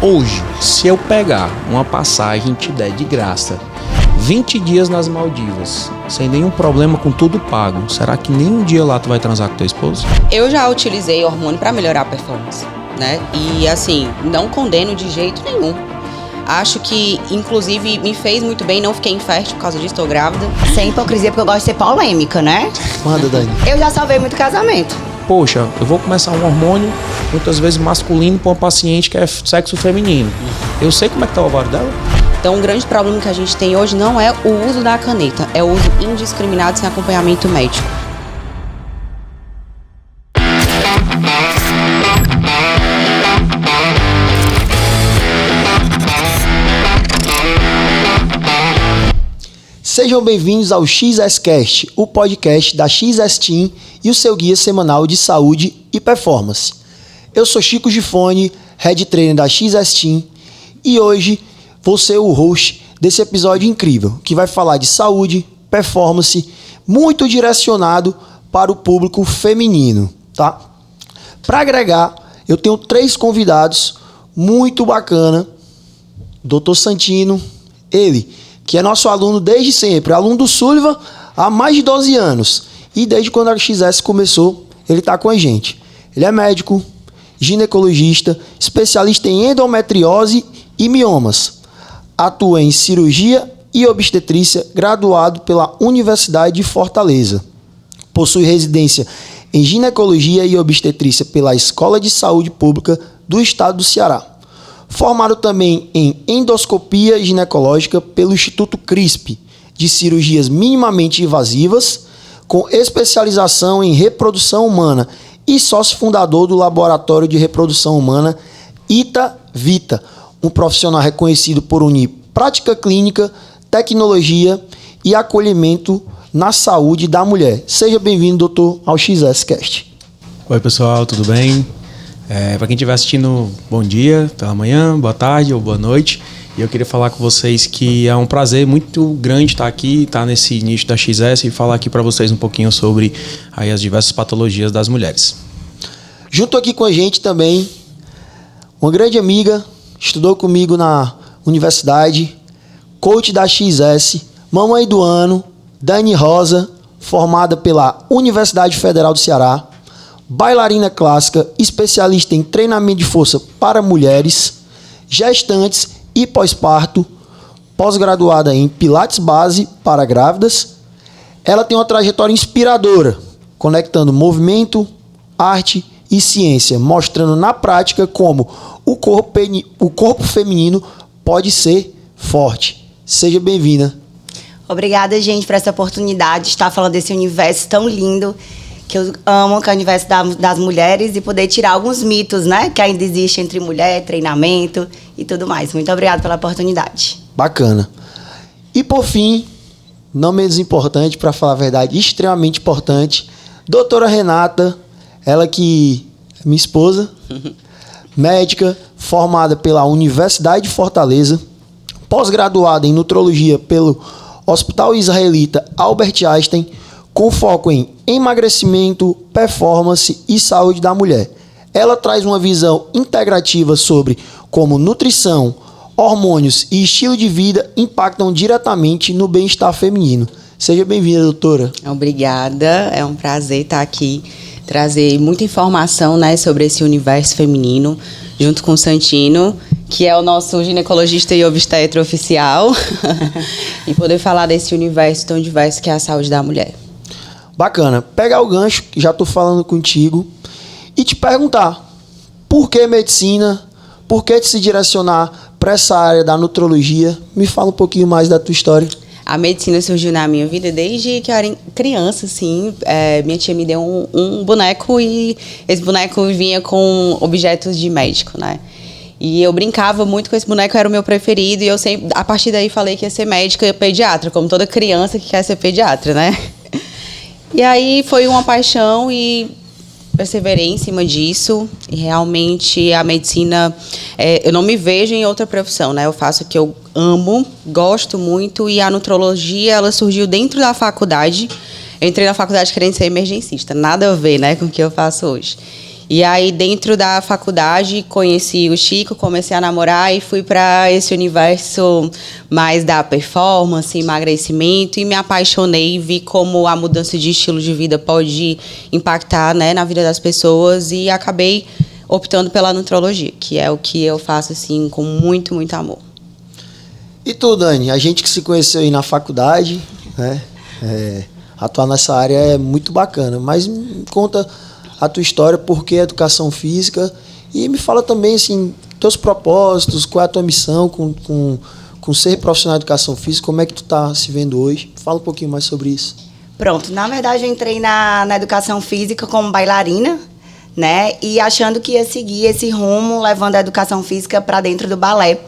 Hoje, se eu pegar uma passagem e te der de graça 20 dias nas Maldivas, sem nenhum problema, com tudo pago, será que nenhum dia lá tu vai transar com teu esposo? Eu já utilizei hormônio para melhorar a performance, né? E assim, não condeno de jeito nenhum. Acho que, inclusive, me fez muito bem, não fiquei infértil por causa disso, estou grávida. Sem hipocrisia, porque eu gosto de ser polêmica, né? Manda, Dani. Eu já salvei muito casamento. Poxa, eu vou começar um hormônio, muitas vezes masculino, para uma paciente que é sexo feminino. Eu sei como é que tá o ovário dela. Então, o grande problema que a gente tem hoje não é o uso da caneta, é o uso indiscriminado sem acompanhamento médico. Sejam bem-vindos ao XSCast, o podcast da XS Team e o seu guia semanal de saúde e performance. Eu sou Chico Gifone, Head Trainer da XS Team, e hoje vou ser o host desse episódio incrível, que vai falar de saúde, performance, muito direcionado para o público feminino, tá? Para agregar, eu tenho 3 convidados muito bacana. Dr. Santino, ele que é nosso aluno desde sempre, aluno do Sullivan há mais de 12 anos. E desde quando a XS começou, ele está com a gente. Ele é médico, ginecologista, especialista em endometriose e miomas. Atua em cirurgia e obstetrícia, graduado pela Universidade de Fortaleza. Possui residência em ginecologia e obstetrícia pela Escola de Saúde Pública do Estado do Ceará. Formado também em endoscopia ginecológica pelo Instituto CRISP, de cirurgias minimamente invasivas, com especialização em reprodução humana e sócio fundador do Laboratório de Reprodução Humana Ita Vita, um profissional reconhecido por unir prática clínica, tecnologia e acolhimento na saúde da mulher. Seja bem-vindo, doutor, ao XSCast. Oi, pessoal, tudo bem? Para quem estiver assistindo, bom dia, pela manhã, boa tarde ou boa noite. E eu queria falar com vocês que é um prazer muito grande estar aqui, estar nesse nicho da XS e falar aqui para vocês um pouquinho sobre aí as diversas patologias das mulheres. Junto aqui com a gente também, uma grande amiga, estudou comigo na universidade, coach da XS, mamãe do ano, Dani Rosa, formada pela Universidade Federal do Ceará, bailarina clássica, especialista em treinamento de força para mulheres, gestantes e pós-parto, pós-graduada em Pilates Base para grávidas. Ela tem uma trajetória inspiradora, conectando movimento, arte e ciência, mostrando na prática como o corpo feminino pode ser forte. Seja bem-vinda. Obrigada, gente, por essa oportunidade de estar falando desse universo tão lindo que eu amo, que é o universo das mulheres, e poder tirar alguns mitos, né, que ainda existem entre mulher, treinamento e tudo mais. Muito obrigada pela oportunidade. Bacana. E por fim, não menos importante, para falar a verdade, extremamente importante, doutora Renata, ela que é minha esposa, médica, formada pela Universidade de Fortaleza, pós-graduada em nutrologia pelo Hospital Israelita Albert Einstein, com foco em emagrecimento, performance e saúde da mulher. Ela traz uma visão integrativa sobre como nutrição, hormônios e estilo de vida impactam diretamente no bem-estar feminino. Seja bem-vinda, doutora. Obrigada, é um prazer estar aqui, trazer muita informação, né, sobre esse universo feminino, junto com o Santino, que é o nosso ginecologista e obstetra oficial, e poder falar desse universo tão diverso que é a saúde da mulher. Bacana. Pegar o gancho, que já estou falando contigo, e te perguntar, por que medicina? Por que se direcionar para essa área da nutrologia? Me fala um pouquinho mais da tua história. A medicina surgiu na minha vida desde que eu era criança, assim. Minha tia me deu um boneco e esse boneco vinha com objetos de médico, né? E eu brincava muito com esse boneco, era o meu preferido, e eu sempre, a partir daí, falei que ia ser médica e pediatra, como toda criança que quer ser pediatra, né? E aí foi uma paixão e perseverei em cima disso. E realmente a medicina, eu não me vejo em outra profissão, né? Eu faço o que eu amo, gosto muito, e a nutrologia, ela surgiu dentro da faculdade. Eu entrei na faculdade querendo ser emergencista, nada a ver, né, com o que eu faço hoje. E aí, dentro da faculdade, conheci o Chico, comecei a namorar e fui para esse universo mais da performance, emagrecimento, e me apaixonei, vi como a mudança de estilo de vida pode impactar, né, na vida das pessoas, e acabei optando pela nutrologia, que é o que eu faço assim com muito, muito amor. E tu, Dani? A gente que se conheceu aí na faculdade, né? Atuar nessa área é muito bacana, mas me conta a tua história, por que educação física, e me fala também, assim, teus propósitos, qual é a tua missão com ser profissional de educação física, como é que tu tá se vendo hoje? Fala um pouquinho mais sobre isso. Pronto, na verdade eu entrei na educação física como bailarina, né, e achando que ia seguir esse rumo, levando a educação física para dentro do balé,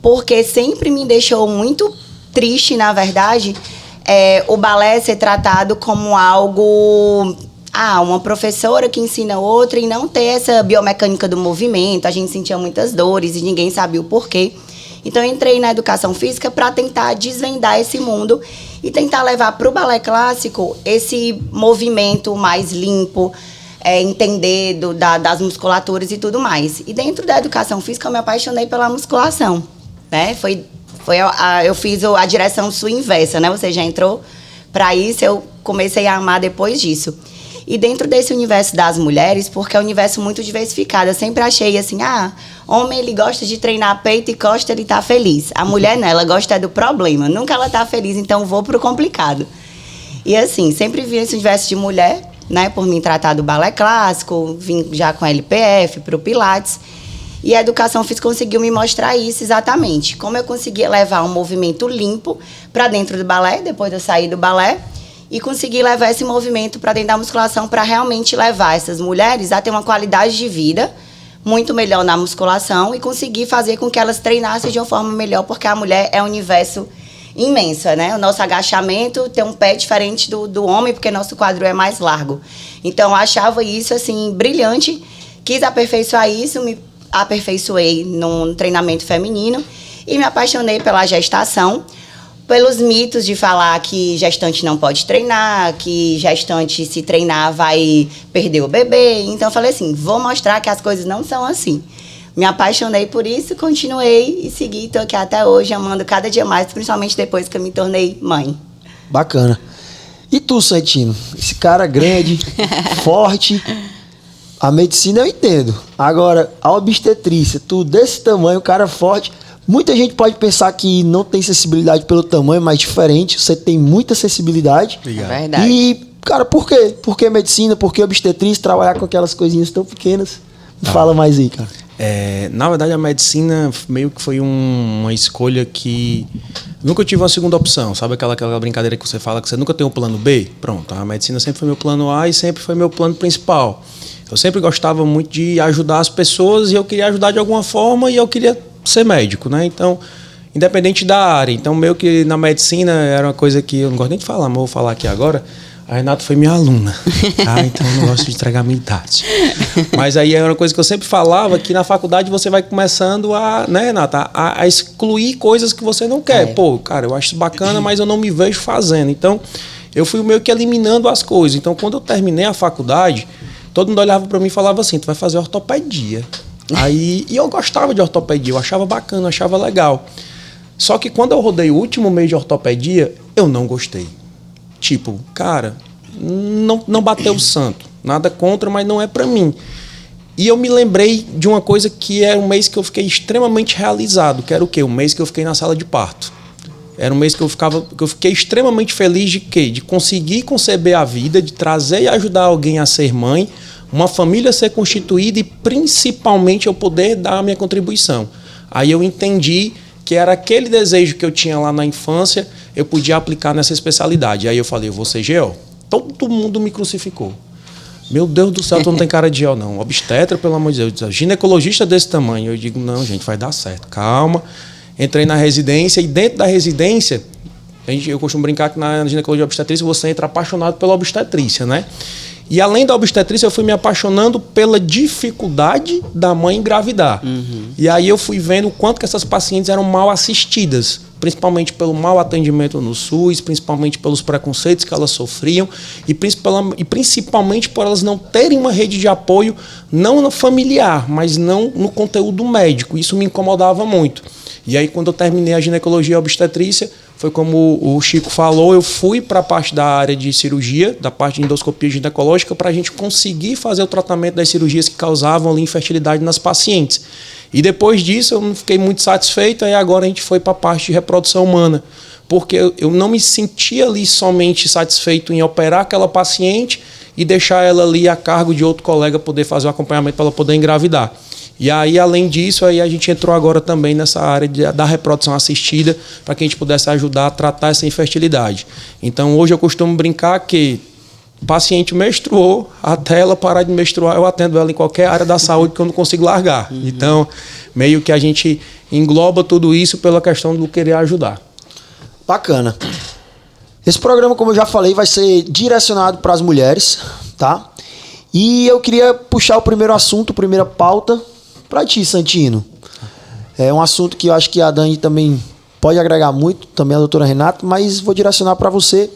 porque sempre me deixou muito triste, na verdade, o balé ser tratado como algo... uma professora que ensina outra e não ter essa biomecânica do movimento. A gente sentia muitas dores e ninguém sabia o porquê. Então, eu entrei na educação física para tentar desvendar esse mundo e tentar levar para o balé clássico esse movimento mais limpo, entender das musculaturas e tudo mais. E dentro da educação física, eu me apaixonei pela musculação, né? Eu fiz a direção sua inversa, né? Você já entrou para isso, eu comecei a amar depois disso. E dentro desse universo das mulheres, porque é um universo muito diversificado, eu sempre achei assim, homem ele gosta de treinar peito e costa, ele tá feliz. A mulher não, ela gosta do problema, nunca ela tá feliz, então vou pro complicado. E assim, sempre vi esse universo de mulher, né, por mim tratar do balé clássico, vim já com LPF, pro Pilates, e a educação física conseguiu me mostrar isso exatamente, como eu conseguia levar um movimento limpo para dentro do balé, depois de eu sair do balé, e conseguir levar esse movimento para dentro da musculação para realmente levar essas mulheres a ter uma qualidade de vida muito melhor na musculação e conseguir fazer com que elas treinassem de uma forma melhor, porque a mulher é um universo imenso, né? O nosso agachamento tem um pé diferente do homem, porque nosso quadril é mais largo. Então, eu achava isso, assim, brilhante, quis aperfeiçoar isso, me aperfeiçoei num treinamento feminino e me apaixonei pela gestação, pelos mitos de falar que gestante não pode treinar, que gestante se treinar vai perder o bebê. Então eu falei assim, vou mostrar que as coisas não são assim. Me apaixonei por isso, continuei e segui, estou aqui até hoje, amando cada dia mais, principalmente depois que eu me tornei mãe. Bacana. E tu, Santino? Esse cara grande, forte, a medicina eu entendo. Agora, a obstetrícia, tu desse tamanho, cara forte... Muita gente pode pensar que não tem sensibilidade pelo tamanho, mas diferente. Você tem muita sensibilidade. É verdade. E, cara, por quê? Por que medicina? Por que obstetrícia? Trabalhar com aquelas coisinhas tão pequenas? Fala mais aí, cara. Na verdade, a medicina meio que foi uma escolha que... Nunca tive uma segunda opção. Sabe aquela brincadeira que você fala que você nunca tem um plano B? Pronto, a medicina sempre foi meu plano A e sempre foi meu plano principal. Eu sempre gostava muito de ajudar as pessoas e eu queria ajudar de alguma forma e eu queria ser médico, né? Então, independente da área. Então, meio que na medicina era uma coisa que eu não gosto nem de falar, mas vou falar aqui agora. A Renata foi minha aluna, tá? Então eu não gosto de entregar minha idade. Mas aí era uma coisa que eu sempre falava, que na faculdade você vai começando a, né, Renata, a excluir coisas que você não quer. Pô, cara, eu acho isso bacana, mas eu não me vejo fazendo. Então, eu fui meio que eliminando as coisas. Então, quando eu terminei a faculdade, todo mundo olhava para mim e falava assim, tu vai fazer ortopedia. E eu gostava de ortopedia, eu achava bacana, eu achava legal. Só que quando eu rodei o último mês de ortopedia, eu não gostei. Tipo, cara, não bateu o santo. Nada contra, mas não é pra mim. E eu me lembrei de uma coisa que era um mês que eu fiquei extremamente realizado, que era o quê? Um mês que eu fiquei na sala de parto. Era um mês que eu fiquei extremamente feliz de quê? De conseguir conceber a vida, de trazer e ajudar alguém a ser mãe, uma família ser constituída e principalmente eu poder dar a minha contribuição. Aí eu entendi que era aquele desejo que eu tinha lá na infância, eu podia aplicar nessa especialidade. Aí eu falei, eu vou ser GO. Todo mundo me crucificou. Meu Deus do céu, tu não tem cara de GO, não. Obstetra, pelo amor de Deus. Ginecologista desse tamanho. Eu digo, não, gente, vai dar certo. Calma. Entrei na residência e dentro da residência, eu costumo brincar que na ginecologia obstetrícia você entra apaixonado pela obstetrícia, né? E além da obstetrícia, eu fui me apaixonando pela dificuldade da mãe engravidar. Uhum. E aí eu fui vendo o quanto que essas pacientes eram mal assistidas. principalmente pelo mau atendimento no SUS, principalmente pelos preconceitos que elas sofriam e principalmente por elas não terem uma rede de apoio, não no familiar, mas não no conteúdo médico. Isso me incomodava muito. E aí, quando eu terminei a ginecologia e a obstetrícia, foi como o Chico falou, eu fui para a parte da área de cirurgia, da parte de endoscopia ginecológica, para a gente conseguir fazer o tratamento das cirurgias que causavam ali infertilidade nas pacientes. E depois disso eu não fiquei muito satisfeito, e agora a gente foi para a parte de reprodução humana, porque eu não me sentia ali somente satisfeito em operar aquela paciente e deixar ela ali a cargo de outro colega poder fazer o acompanhamento para ela poder engravidar. E aí, além disso, aí a gente entrou agora também nessa área da reprodução assistida para que a gente pudesse ajudar a tratar essa infertilidade. Então, hoje eu costumo brincar que o paciente menstruou, até ela parar de menstruar, eu atendo ela em qualquer área da saúde que eu não consigo largar. Então, meio que a gente engloba tudo isso pela questão do querer ajudar. Bacana. Esse programa, como eu já falei, vai ser direcionado para as mulheres, tá? E eu queria puxar o primeiro assunto, a primeira pauta, para ti, Santino. É um assunto que eu acho que a Dani também pode agregar muito, também a doutora Renata, mas vou direcionar para você.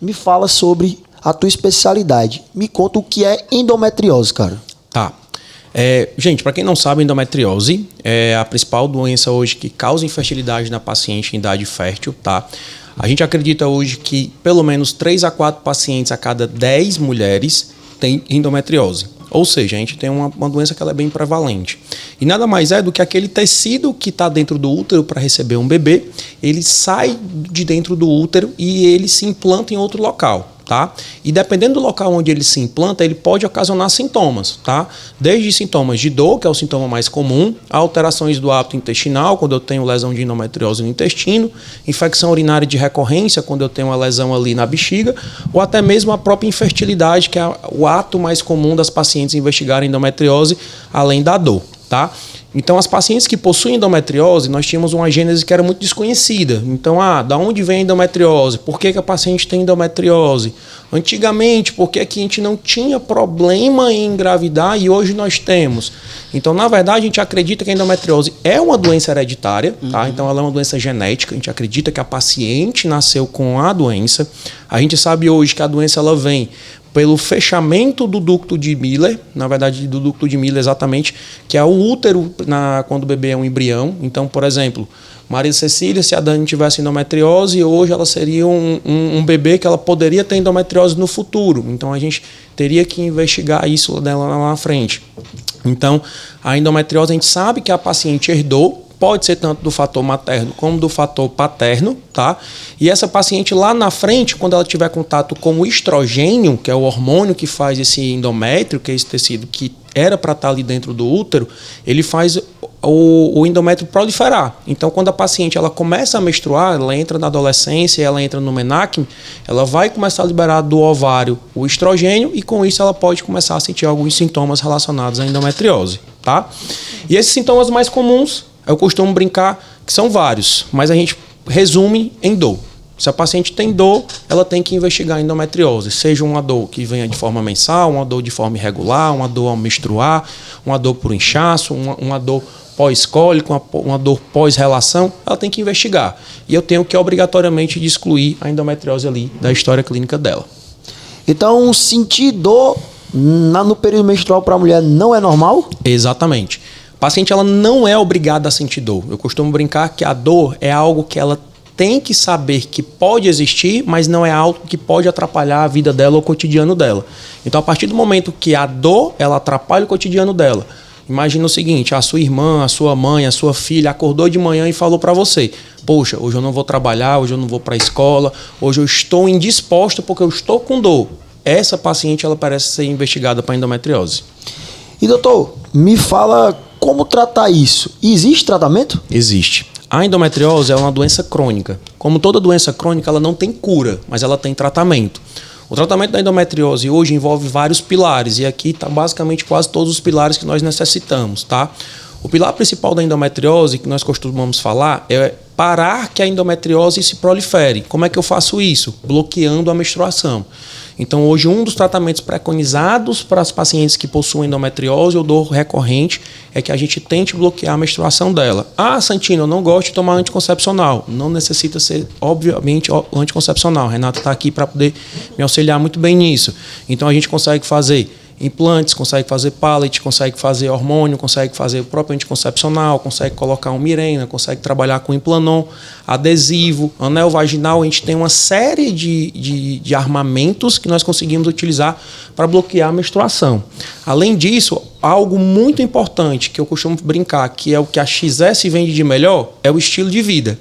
Me fala sobre a tua especialidade. Me conta o que é endometriose, cara. Tá. Gente, para quem não sabe, endometriose é a principal doença hoje que causa infertilidade na paciente em idade fértil, tá? A gente acredita hoje que pelo menos 3 a 4 pacientes a cada 10 mulheres têm endometriose. Ou seja, a gente tem uma doença que ela é bem prevalente. E nada mais é do que aquele tecido que está dentro do útero para receber um bebê, ele sai de dentro do útero e ele se implanta em outro local. Tá? E dependendo do local onde ele se implanta, ele pode ocasionar sintomas, tá? Desde sintomas de dor, que é o sintoma mais comum, a alterações do hábito intestinal, quando eu tenho lesão de endometriose no intestino, infecção urinária de recorrência, quando eu tenho uma lesão ali na bexiga, ou até mesmo a própria infertilidade, que é o ato mais comum das pacientes investigarem endometriose, além da dor, tá? Então, as pacientes que possuem endometriose, nós tínhamos uma gênese que era muito desconhecida. Então, da onde vem a endometriose? Por que a paciente tem endometriose? Antigamente, por que a gente não tinha problema em engravidar e hoje nós temos? Então, na verdade, a gente acredita que a endometriose é uma doença hereditária, tá? Então, ela é uma doença genética. A gente acredita que a paciente nasceu com a doença. A gente sabe hoje que a doença ela vem pelo fechamento do ducto de Miller, na verdade do ducto de Miller exatamente, que é o útero quando o bebê é um embrião. Então, por exemplo, Maria Cecília, se a Dani tivesse endometriose, hoje ela seria um bebê que ela poderia ter endometriose no futuro. Então, a gente teria que investigar isso dela lá na frente. Então, a endometriose, a gente sabe que a paciente herdou, pode ser tanto do fator materno como do fator paterno, tá? E essa paciente lá na frente, quando ela tiver contato com o estrogênio, que é o hormônio que faz esse endométrio, que é esse tecido que era para estar ali dentro do útero, ele faz o endométrio proliferar. Então, quando a paciente ela começa a menstruar, ela entra na adolescência, ela entra no menarque, ela vai começar a liberar do ovário o estrogênio e com isso ela pode começar a sentir alguns sintomas relacionados à endometriose, tá? E esses sintomas mais comuns, eu costumo brincar que são vários, mas a gente resume em dor. Se a paciente tem dor, ela tem que investigar a endometriose, seja uma dor que venha de forma mensal, uma dor de forma irregular, uma dor ao menstruar, uma dor por inchaço, uma dor pós-cólico, uma dor pós-relação, ela tem que investigar. E eu tenho que obrigatoriamente excluir a endometriose ali da história clínica dela. Então, sentir dor no período menstrual para a mulher não é normal? Exatamente. A paciente ela não é obrigada a sentir dor. Eu costumo brincar que a dor é algo que ela tem que saber que pode existir, mas não é algo que pode atrapalhar a vida dela ou o cotidiano dela. Então, a partir do momento que a dor ela atrapalha o cotidiano dela, imagina o seguinte, a sua irmã, a sua mãe, a sua filha acordou de manhã e falou para você: poxa, hoje eu não vou trabalhar, hoje eu não vou para a escola, hoje eu estou indisposto porque eu estou com dor. Essa paciente ela parece ser investigada para endometriose. E doutor, me fala como tratar isso. Existe tratamento? Existe. A endometriose é uma doença crônica. Como toda doença crônica, ela não tem cura, mas ela tem tratamento. O tratamento da endometriose hoje envolve vários pilares, e aqui está basicamente quase todos os pilares que nós necessitamos, tá? O pilar principal da endometriose, que nós costumamos falar, é parar que a endometriose se prolifere. Como é que eu faço isso? Bloqueando a menstruação. Então, hoje, um dos tratamentos preconizados para as pacientes que possuem endometriose ou dor recorrente é que a gente tente bloquear a menstruação dela. Ah, Santino, eu não gosto de tomar anticoncepcional. Não necessita ser, obviamente, anticoncepcional. A Renata está aqui para poder me auxiliar muito bem nisso. Então, a gente consegue fazer implantes, consegue fazer pallet, consegue fazer hormônio, consegue fazer o próprio anticoncepcional, consegue colocar um Mirena, consegue trabalhar com Implanon, adesivo, anel vaginal. A gente tem uma série de armamentos que nós conseguimos utilizar para bloquear a menstruação. Além disso, algo muito importante que eu costumo brincar, que é o que a XS vende de melhor, é o estilo de vida.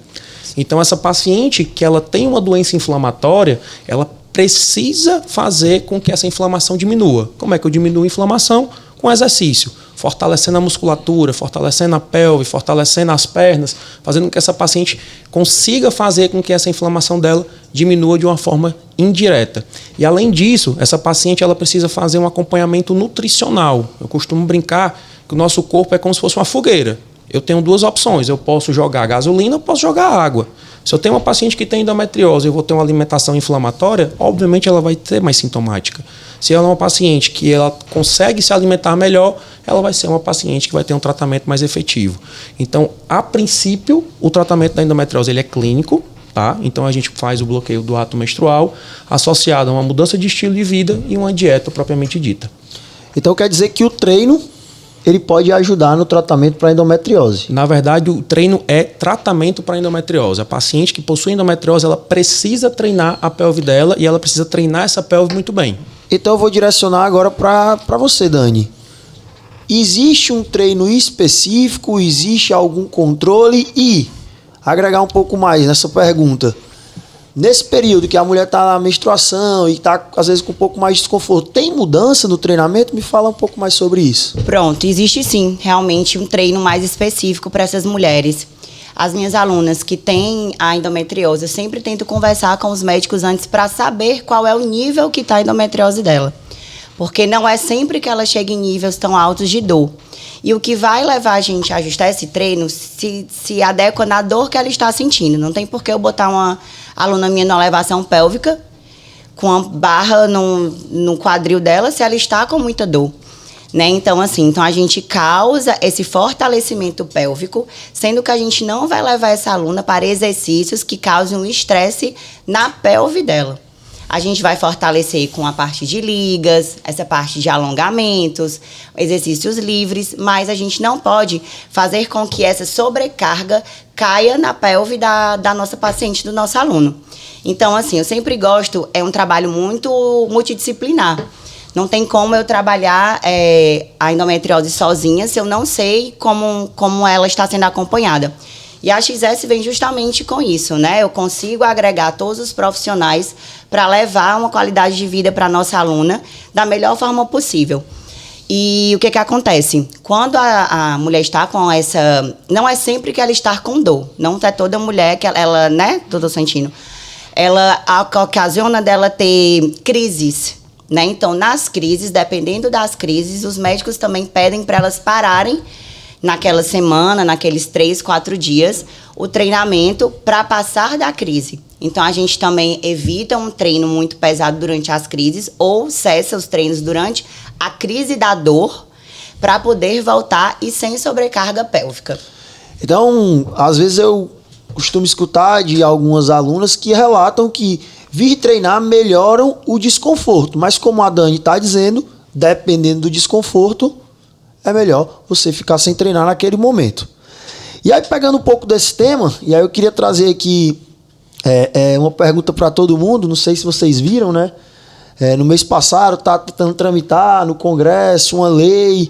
Então, essa paciente que ela tem uma doença inflamatória, ela precisa fazer com que essa inflamação diminua. Como é que eu diminuo a inflamação? Com exercício, fortalecendo a musculatura, fortalecendo a pelve, fortalecendo as pernas, fazendo com que essa paciente consiga fazer com que essa inflamação dela diminua de uma forma indireta. E além disso, essa paciente ela precisa fazer um acompanhamento nutricional. Eu costumo brincar que o nosso corpo é como se fosse uma fogueira. Eu tenho duas opções, eu posso jogar gasolina ou posso jogar água. Se eu tenho uma paciente que tem endometriose e eu vou ter uma alimentação inflamatória, obviamente ela vai ter mais sintomática. Se ela é uma paciente que ela consegue se alimentar melhor, ela vai ser uma paciente que vai ter um tratamento mais efetivo. Então, a princípio, o tratamento da endometriose ele é clínico, tá? Então a gente faz o bloqueio do ato menstrual associado a uma mudança de estilo de vida e uma dieta propriamente dita. Então quer dizer que o treino ele pode ajudar no tratamento para endometriose. Na verdade, o treino é tratamento para endometriose. A paciente que possui endometriose, ela precisa treinar a pelve dela e ela precisa treinar essa pelve muito bem. Então eu vou direcionar agora para você, Dani. Existe um treino específico? Existe algum controle? E agregar um pouco mais nessa pergunta. Nesse período que a mulher está na menstruação e está, às vezes, com um pouco mais de desconforto, tem mudança no treinamento? Me fala um pouco mais sobre isso. Pronto, existe sim, realmente um treino mais específico para essas mulheres. As minhas alunas que têm a endometriose, eu sempre tento conversar com os médicos antes para saber qual é o nível que está a endometriose dela. Porque não é sempre que ela chega em níveis tão altos de dor. E o que vai levar a gente a ajustar esse treino se adequa na dor que ela está sentindo. Não tem por que eu botar uma aluna minha numa elevação pélvica com uma barra no quadril dela se ela está com muita dor. Né? Então, assim, a gente causa esse fortalecimento pélvico, sendo que a gente não vai levar essa aluna para exercícios que causem um estresse na pelve dela. A gente vai fortalecer com a parte de ligas, essa parte de alongamentos, exercícios livres, mas a gente não pode fazer com que essa sobrecarga caia na pelve da nossa paciente, do nosso aluno. Então, assim, eu sempre gosto, é um trabalho muito multidisciplinar. Não tem como eu trabalhar a endometriose sozinha se eu não sei como ela está sendo acompanhada. E a XS vem justamente com isso, né? Eu consigo agregar todos os profissionais para levar uma qualidade de vida para a nossa aluna da melhor forma possível. E o que acontece? Quando a mulher está com essa... Não é sempre que ela está com dor. Não é toda mulher que ela né, doutor Santino? Ela ocasiona dela ter crises, né? Então, nas crises, dependendo das crises, os médicos também pedem para elas pararem naquela semana, naqueles 3, 4 dias, o treinamento para passar da crise. Então, a gente também evita um treino muito pesado durante as crises ou cessa os treinos durante a crise da dor para poder voltar e sem sobrecarga pélvica. Então, às vezes eu costumo escutar de algumas alunas que relatam que vir treinar melhoram o desconforto, mas como a Dani está dizendo, dependendo do desconforto, é melhor você ficar sem treinar naquele momento. E aí, pegando um pouco desse tema, e aí eu queria trazer aqui uma pergunta para todo mundo, não sei se vocês viram, né? No mês passado, está tentando tramitar no Congresso uma lei,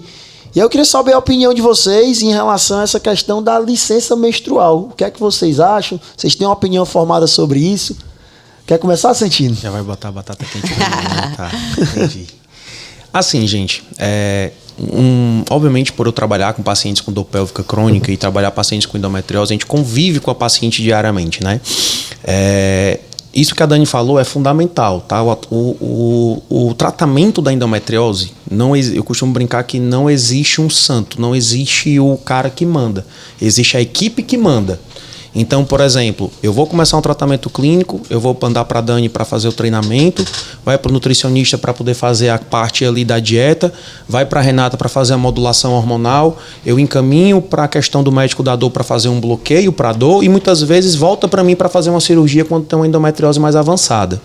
e eu queria saber a opinião de vocês em relação a essa questão da licença menstrual. O que é que vocês acham? Vocês têm uma opinião formada sobre isso? Quer começar, Santino? Já vai botar a batata quente pra mim, né? Tá, entendi. Assim, gente, obviamente, por eu trabalhar com pacientes com dor pélvica crônica e trabalhar pacientes com endometriose, a gente convive com a paciente diariamente, né? isso que a Dani falou é fundamental, tá? O tratamento da endometriose, eu costumo brincar que não existe um santo, não existe o cara que manda, existe a equipe que manda. Então, por exemplo, eu vou começar um tratamento clínico, eu vou mandar para a Dani para fazer o treinamento, vai para o nutricionista para poder fazer a parte ali da dieta, vai para a Renata para fazer a modulação hormonal, eu encaminho para a questão do médico da dor para fazer um bloqueio para a dor e muitas vezes volta para mim para fazer uma cirurgia quando tem uma endometriose mais avançada.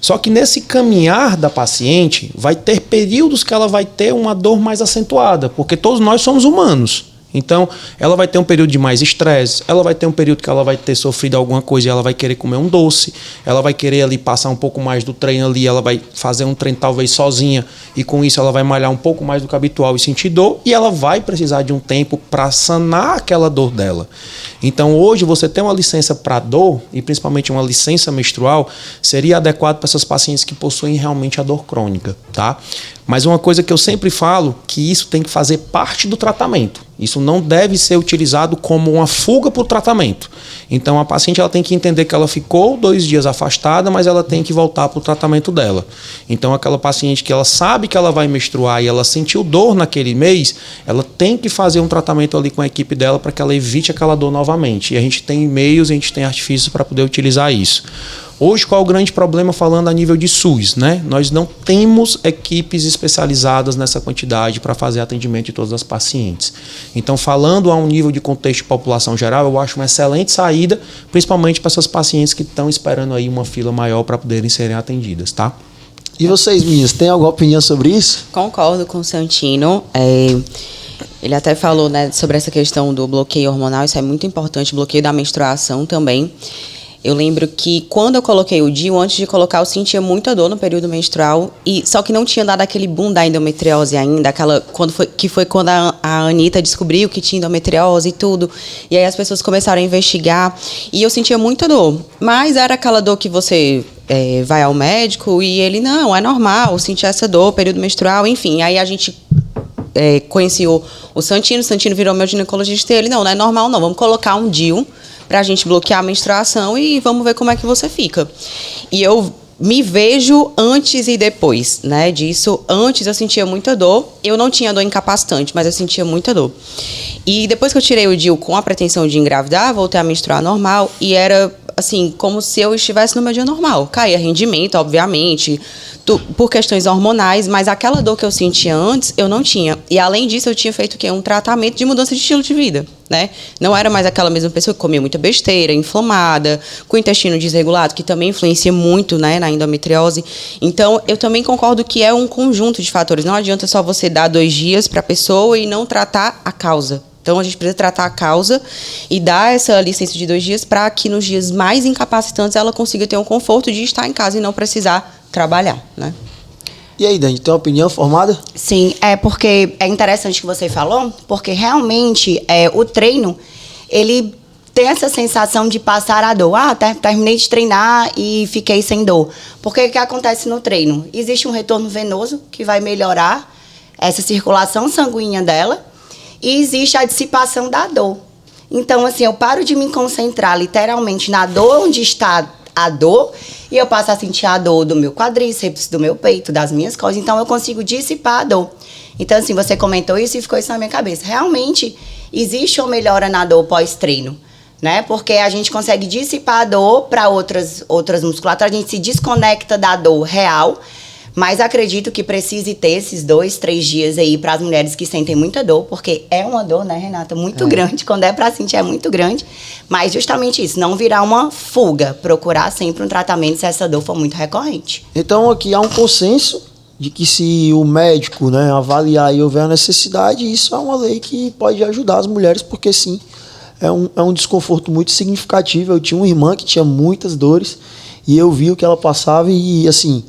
Só que nesse caminhar da paciente, vai ter períodos que ela vai ter uma dor mais acentuada, porque todos nós somos humanos. Então, ela vai ter um período de mais estresse, ela vai ter um período que ela vai ter sofrido alguma coisa e ela vai querer comer um doce, ela vai querer ali passar um pouco mais do treino ali, ela vai fazer um treino talvez sozinha e com isso ela vai malhar um pouco mais do que habitual e sentir dor e ela vai precisar de um tempo para sanar aquela dor dela. Então, hoje, você ter uma licença para dor e principalmente uma licença menstrual seria adequado para essas pacientes que possuem realmente a dor crônica, tá? Mas uma coisa que eu sempre falo, que isso tem que fazer parte do tratamento. Isso não deve ser utilizado como uma fuga para o tratamento. Então, a paciente ela tem que entender que ela ficou 2 dias afastada, mas ela tem que voltar para o tratamento dela. Então, aquela paciente que ela sabe que ela vai menstruar e ela sentiu dor naquele mês, ela tem que fazer um tratamento ali com a equipe dela para que ela evite aquela dor novamente. E a gente tem meios, a gente tem artifícios para poder utilizar isso. Hoje, qual é o grande problema falando a nível de SUS, né? Nós não temos equipes especializadas nessa quantidade para fazer atendimento de todas as pacientes. Então, falando a um nível de contexto de população geral, eu acho uma excelente saída, principalmente para essas pacientes que estão esperando aí uma fila maior para poderem serem atendidas, tá? E vocês, meninas, têm alguma opinião sobre isso? Concordo com o Santino. Ele até falou, né, sobre essa questão do bloqueio hormonal, isso é muito importante, bloqueio da menstruação também. Eu lembro que quando eu coloquei o DIU, antes de colocar, eu sentia muita dor no período menstrual, só que não tinha dado aquele boom da endometriose ainda, que foi quando a Anitta descobriu que tinha endometriose e tudo, e aí as pessoas começaram a investigar, e eu sentia muita dor, mas era aquela dor que você vai ao médico e ele, não, é normal sentir essa dor, período menstrual, enfim, aí a gente conheci o Santino virou meu ginecologista e ele, não é normal não, vamos colocar um DIU para a gente bloquear a menstruação e vamos ver como é que você fica. E eu me vejo antes e depois, né, disso. Antes eu sentia muita dor, eu não tinha dor incapacitante, mas eu sentia muita dor. E depois que eu tirei o DIU com a pretensão de engravidar, voltei a menstruar normal e era assim, como se eu estivesse no meu dia normal. Caía rendimento, obviamente, por questões hormonais, mas aquela dor que eu sentia antes, eu não tinha. E além disso, eu tinha feito o quê? Um tratamento de mudança de estilo de vida, né? Não era mais aquela mesma pessoa que comia muita besteira, inflamada, com o intestino desregulado, que também influencia muito, né, na endometriose. Então, eu também concordo que é um conjunto de fatores. Não adianta só você dar 2 dias para a pessoa e não tratar a causa. Então, a gente precisa tratar a causa e dar essa licença de 2 dias para que nos dias mais incapacitantes ela consiga ter um conforto de estar em casa e não precisar trabalhar, né? E aí, Dani, tem uma opinião formada? Sim, porque é interessante o que você falou, porque realmente o treino, ele tem essa sensação de passar a dor. Terminei de treinar e fiquei sem dor. Porque o que acontece no treino? Existe um retorno venoso que vai melhorar essa circulação sanguínea dela, e existe a dissipação da dor. Então, assim, eu paro de me concentrar literalmente na dor onde está a dor e eu passo a sentir a dor do meu quadríceps, do meu peito, das minhas costas. Então, eu consigo dissipar a dor. Então, assim, você comentou isso e ficou isso na minha cabeça. Realmente, existe uma melhora na dor pós-treino, né? Porque a gente consegue dissipar a dor para outras musculaturas, a gente se desconecta da dor real. Mas acredito que precise ter esses 2, 3 dias aí para as mulheres que sentem muita dor, porque é uma dor, né, Renata? Muito grande. Quando é para sentir, é muito grande. Mas justamente isso, não virar uma fuga. Procurar sempre um tratamento se essa dor for muito recorrente. Então, aqui há um consenso de que se o médico, né, avaliar e houver a necessidade, isso é uma lei que pode ajudar as mulheres, porque sim, é um desconforto muito significativo. Eu tinha uma irmã que tinha muitas dores e eu vi o que ela passava e, assim,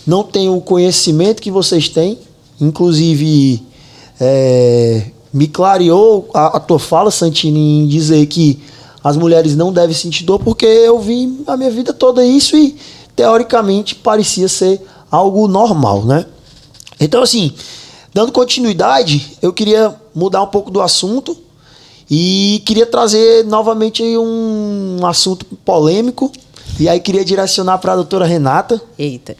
não tenho o conhecimento que vocês têm, inclusive me clareou a tua fala, Santini, em dizer que as mulheres não devem sentir dor, porque eu vi a minha vida toda isso e, teoricamente, parecia ser algo normal, né? Então, assim, dando continuidade, eu queria mudar um pouco do assunto e queria trazer novamente um assunto polêmico, E aí queria direcionar para a doutora Renata, Eita.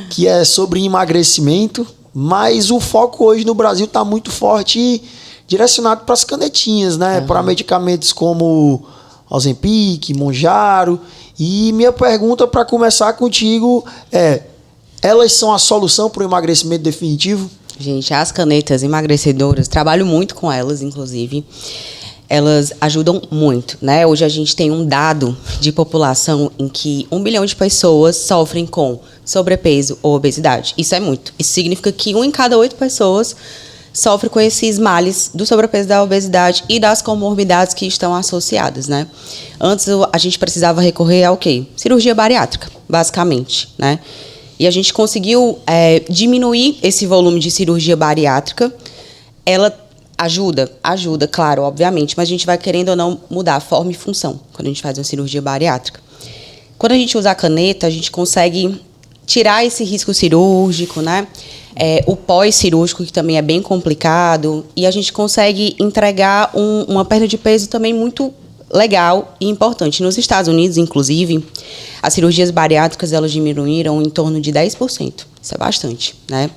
que é sobre emagrecimento, mas o foco hoje no Brasil está muito forte e direcionado para as canetinhas, né? Para medicamentos como Ozempic, Mounjaro. E minha pergunta para começar contigo é: elas são a solução para o emagrecimento definitivo? Gente, as canetas emagrecedoras, trabalho muito com elas, inclusive. Elas ajudam muito, né? Hoje a gente tem um dado de população em que 1 bilhão de pessoas sofrem com sobrepeso ou obesidade. Isso é muito. Isso significa que 1 em cada 8 pessoas sofre com esses males do sobrepeso, da obesidade e das comorbidades que estão associadas, né? Antes a gente precisava recorrer ao quê? Cirurgia bariátrica, basicamente, né? E a gente conseguiu diminuir esse volume de cirurgia bariátrica. Ela ajuda, claro, obviamente, mas a gente vai querendo ou não mudar a forma e função quando a gente faz uma cirurgia bariátrica. Quando a gente usa a caneta, a gente consegue tirar esse risco cirúrgico, né? O pós-cirúrgico, que também é bem complicado, e a gente consegue entregar uma perda de peso também muito legal e importante. Nos Estados Unidos, inclusive, as cirurgias bariátricas elas diminuíram em torno de 10%. Isso é bastante, né?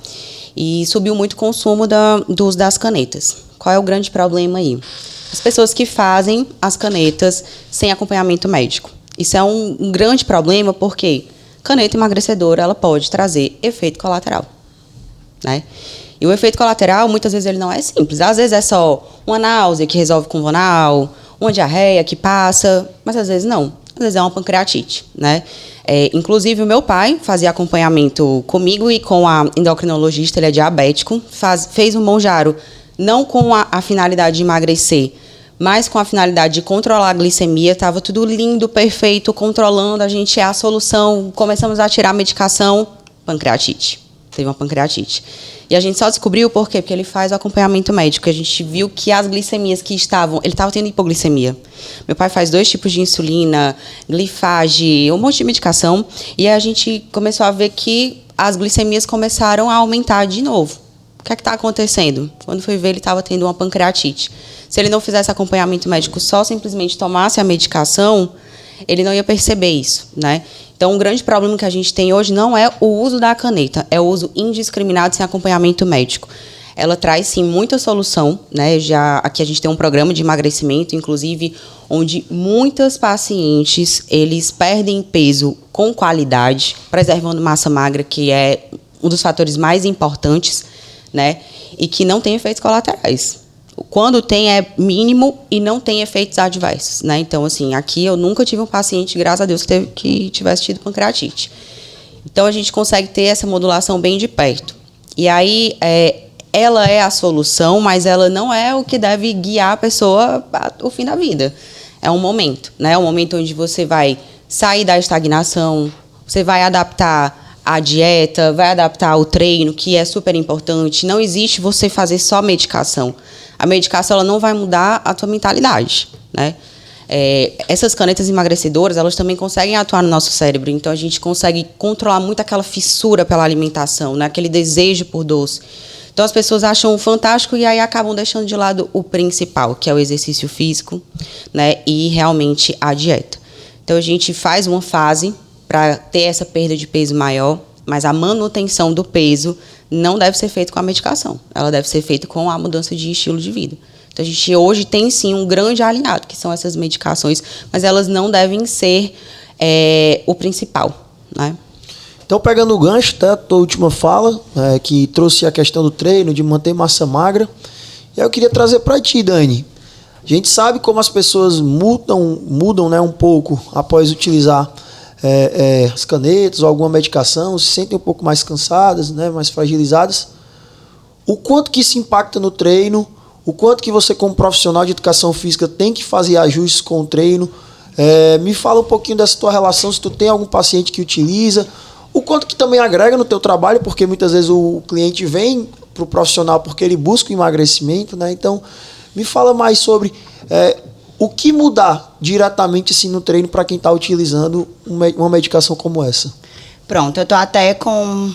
E subiu muito o consumo do uso das canetas. Qual é o grande problema aí? As pessoas que fazem as canetas sem acompanhamento médico. Isso é um grande problema porque caneta emagrecedora ela pode trazer efeito colateral, né? E o efeito colateral, muitas vezes, ele não é simples. Às vezes é só uma náusea que resolve com Vonal, uma diarreia que passa, mas às vezes não. Às vezes é uma pancreatite, né? Inclusive, o meu pai fazia acompanhamento comigo e com a endocrinologista, ele é diabético, fez um Mounjaro, não com a finalidade de emagrecer, mas com a finalidade de controlar a glicemia. Estava tudo lindo, perfeito, controlando, a gente é a solução. Começamos a tirar a medicação, pancreatite. Teve uma pancreatite. E a gente só descobriu por quê? Porque ele faz o acompanhamento médico. A gente viu que as glicemias que estavam... Ele estava tendo hipoglicemia. Meu pai faz 2 tipos de insulina, glifage, um monte de medicação. E a gente começou a ver que as glicemias começaram a aumentar de novo. O que é que está acontecendo? Quando foi ver, ele estava tendo uma pancreatite. Se ele não fizesse acompanhamento médico, só simplesmente tomasse a medicação, ele não ia perceber isso, né? Então, um grande problema que a gente tem hoje não é o uso da caneta, é o uso indiscriminado sem acompanhamento médico. Ela traz, sim, muita solução, né? Aqui a gente tem um programa de emagrecimento, inclusive, onde muitas pacientes, eles perdem peso com qualidade, preservando massa magra, que é um dos fatores mais importantes, né? E que não tem efeitos colaterais. Quando tem, é mínimo e não tem efeitos adversos, né? Então, assim, aqui eu nunca tive um paciente, graças a Deus, que tivesse tido pancreatite. Então, a gente consegue ter essa modulação bem de perto. E aí, ela é a solução, mas ela não é o que deve guiar a pessoa ao fim da vida. É um momento, né? É um momento onde você vai sair da estagnação, você vai adaptar a dieta, vai adaptar o treino, que é super importante. Não existe você fazer só medicação. A medicação ela não vai mudar a tua mentalidade, né? Essas canetas emagrecedoras, elas também conseguem atuar no nosso cérebro. Então, a gente consegue controlar muito aquela fissura pela alimentação, né? Aquele desejo por doce. Então, as pessoas acham fantástico e aí acabam deixando de lado o principal, que é o exercício físico, né? E realmente a dieta. Então, a gente faz uma fase para ter essa perda de peso maior, mas a manutenção do peso não deve ser feita com a medicação. Ela deve ser feita com a mudança de estilo de vida. Então, a gente hoje tem, sim, um grande alinhado, que são essas medicações, mas elas não devem ser o principal, né? Então, pegando o gancho, tá, a tua última fala, que trouxe a questão do treino, de manter massa magra, e aí eu queria trazer para ti, Dani. A gente sabe como as pessoas mudam, né, um pouco após utilizar as canetas ou alguma medicação, se sentem um pouco mais cansadas, né, mais fragilizadas. O quanto que isso impacta no treino, o quanto que você, como profissional de educação física, tem que fazer ajustes com o treino. Me fala um pouquinho dessa tua relação, se tu tem algum paciente que utiliza, o quanto que também agrega no teu trabalho, porque muitas vezes o cliente vem para o profissional porque ele busca o emagrecimento, né? Então, me fala mais sobre o que mudar diretamente assim, no treino para quem está utilizando uma medicação como essa. Pronto, eu estou até com,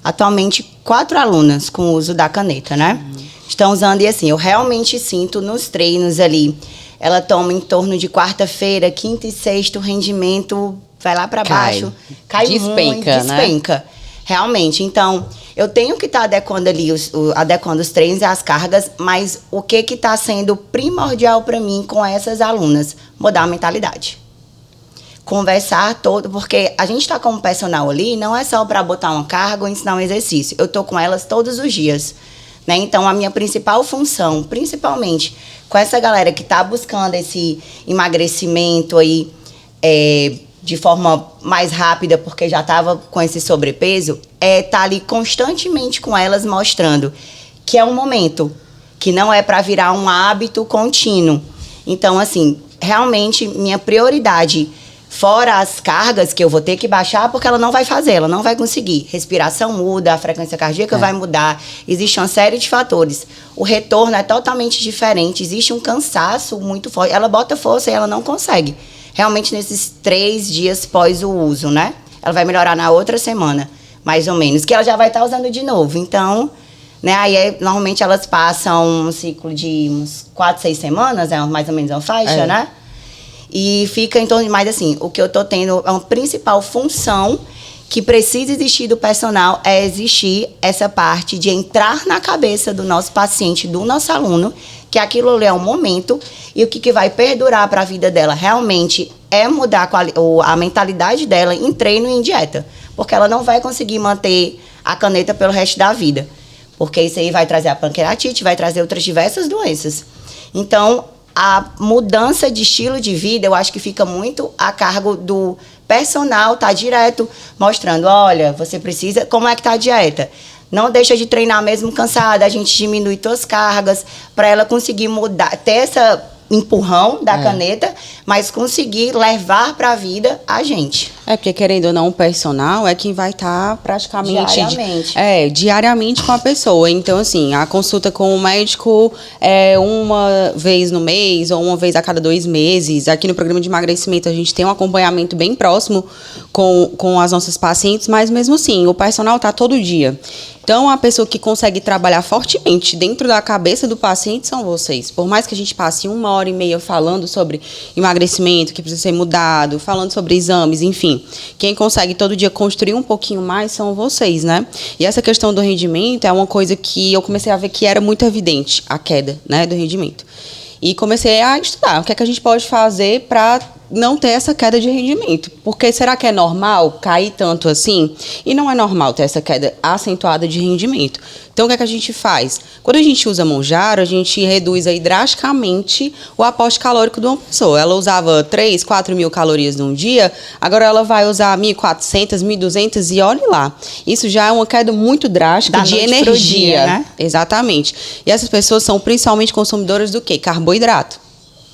atualmente, 4 alunas com o uso da caneta, né? Estão usando e assim, eu realmente sinto nos treinos ali ela toma em torno de quarta-feira, quinta e sexta, o rendimento vai lá para baixo. Cai Despenca, muito, despenca. Né? Realmente. Então, eu tenho que estar adequando ali, adequando os treinos e as cargas, mas o que está sendo primordial para mim com essas alunas? Mudar a mentalidade. Conversar todo, porque a gente está como personal ali, não é só para botar uma carga ou ensinar um exercício. Eu estou com elas todos os dias. Né? Então, a minha principal função, principalmente com essa galera que está buscando esse emagrecimento aí, de forma mais rápida, porque já estava com esse sobrepeso, é estar ali constantemente com elas, mostrando que é um momento, que não é para virar um hábito contínuo. Então, assim, realmente, minha prioridade, fora as cargas que eu vou ter que baixar, porque ela não vai fazer, ela não vai conseguir. Respiração muda, a frequência cardíaca vai mudar, existe uma série de fatores. O retorno é totalmente diferente, existe um cansaço muito forte. Ela bota força e ela não consegue. Realmente nesses 3 dias pós o uso, né? Ela vai melhorar na outra semana, mais ou menos, que ela já vai estar usando de novo. Então, né, aí normalmente elas passam um ciclo de uns 4, 6 semanas, mais ou menos uma faixa, né? E fica em torno de mais assim, o que eu tô tendo, a principal função que precisa existir do personal é existir essa parte de entrar na cabeça do nosso paciente, do nosso aluno, que aquilo ali é um momento e o que vai perdurar para a vida dela realmente é mudar a mentalidade dela em treino e em dieta. Porque ela não vai conseguir manter a caneta pelo resto da vida. Porque isso aí vai trazer a pancreatite, vai trazer outras diversas doenças. Então, a mudança de estilo de vida, eu acho que fica muito a cargo do personal, tá direto mostrando, olha, você precisa, como é que tá a dieta? Não deixa de treinar mesmo cansada, a gente diminui suas cargas para ela conseguir mudar, ter essa empurrão da caneta, mas conseguir levar para a vida a gente. Porque querendo ou não, o personal é quem vai estar praticamente diariamente com a pessoa. Então, assim, a consulta com o médico é uma vez no mês ou uma vez a cada 2 meses. Aqui no programa de emagrecimento a gente tem um acompanhamento bem próximo com as nossas pacientes, mas mesmo assim, o personal está todo dia. Então, a pessoa que consegue trabalhar fortemente dentro da cabeça do paciente são vocês. Por mais que a gente passe 1h30 falando sobre emagrecimento, que precisa ser mudado, falando sobre exames, enfim. Quem consegue todo dia construir um pouquinho mais são vocês, né? E essa questão do rendimento é uma coisa que eu comecei a ver que era muito evidente, a queda, né, do rendimento. E comecei a estudar o que é que a gente pode fazer para não ter essa queda de rendimento. Porque será que é normal cair tanto assim? E não é normal ter essa queda acentuada de rendimento. Então, o que é que a gente faz? Quando a gente usa Mounjaro, a gente reduz aí drasticamente o aporte calórico de uma pessoa. Ela usava 3, 4 mil calorias num dia, agora ela vai usar 1.400, 1.200 e olhe lá. Isso já é uma queda muito drástica de energia. Dia, né? Exatamente. E essas pessoas são principalmente consumidoras do quê? Carboidrato.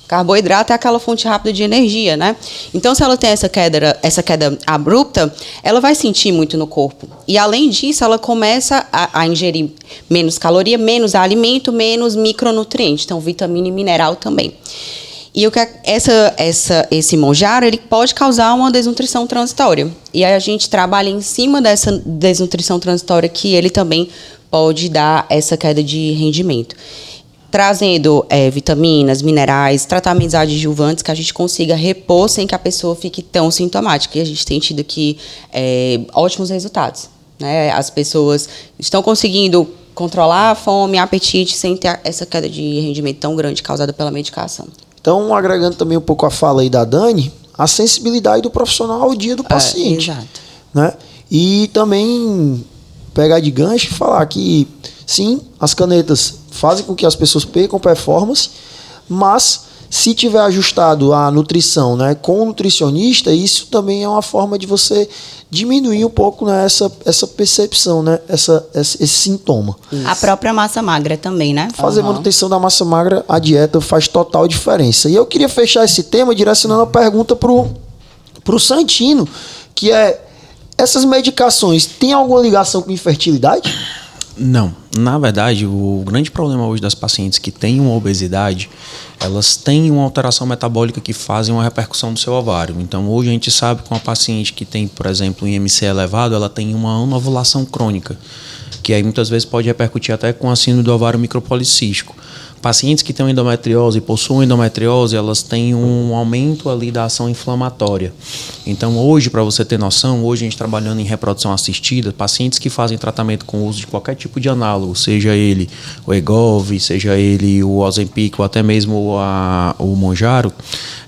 Carboidrato é aquela fonte rápida de energia, né? Então, se ela tem essa queda abrupta, ela vai sentir muito no corpo. E, além disso, ela começa a ingerir menos caloria, menos alimento, menos micronutrientes. Então, vitamina e mineral também. E o que esse Mounjaro, ele pode causar uma desnutrição transitória. E aí a gente trabalha em cima dessa desnutrição transitória que ele também pode dar essa queda de rendimento. Trazendo vitaminas, minerais, tratamentos adjuvantes que a gente consiga repor sem que a pessoa fique tão sintomática. E a gente tem tido aqui ótimos resultados, né? As pessoas estão conseguindo controlar a fome, apetite, sem ter essa queda de rendimento tão grande causada pela medicação. Então, agregando também um pouco a fala aí da Dani, a sensibilidade do profissional ao dia do paciente. Exato. Né? E também pegar de gancho e falar que, sim, as canetas fazem com que as pessoas percam performance, mas se tiver ajustado a nutrição, né, com o nutricionista, isso também é uma forma de você diminuir um pouco, né, essa percepção, né, esse sintoma. Isso. A própria massa magra também, né? Fazer manutenção da massa magra, a dieta faz total diferença. E eu queria fechar esse tema direcionando a pergunta pro Santino, que é: essas medicações têm alguma ligação com infertilidade? Não. Na verdade, o grande problema hoje das pacientes que têm uma obesidade, elas têm uma alteração metabólica que fazem uma repercussão no seu ovário. Então, hoje a gente sabe que uma paciente que tem, por exemplo, um IMC elevado, ela tem uma anovulação crônica, que aí muitas vezes pode repercutir até com a síndrome do ovário micropolicístico. pacientes que têm endometriose e possuem endometriose, elas têm um aumento ali da ação inflamatória. Então, hoje, para você ter noção, hoje a gente trabalhando em reprodução assistida, pacientes que fazem tratamento com o uso de qualquer tipo de análogo, seja ele o Egov, seja ele o Ozempic ou até mesmo o Mounjaro,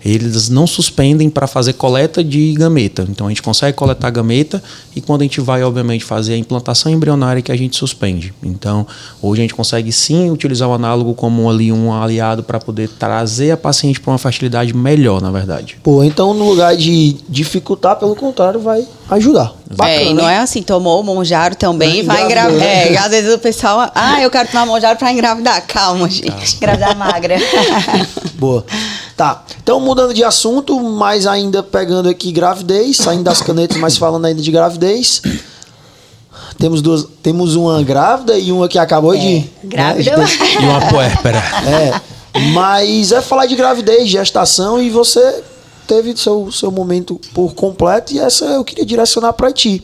eles não suspendem para fazer coleta de gameta. Então, a gente consegue coletar gameta e quando a gente vai, obviamente, fazer a implantação embrionária que a gente suspende. Então, hoje a gente consegue sim utilizar o análogo como um aliado para poder trazer a paciente para uma fertilidade melhor, na verdade. Pô, então no lugar de dificultar, pelo contrário, vai ajudar. Bacana. E não é assim, tomou o Mounjaro também, vai engravidar. Às vezes o pessoal, eu quero tomar Mounjaro para engravidar. Calma, gente. Engravidar magra. Boa. Tá. Então, mudando de assunto, mas ainda pegando aqui gravidez, saindo das canetas, mas falando ainda de gravidez. Temos uma grávida e uma que acabou de... Grávida. E uma puérpera. Mas é falar de gravidez, gestação, e você teve seu momento por completo, e essa eu queria direcionar para ti,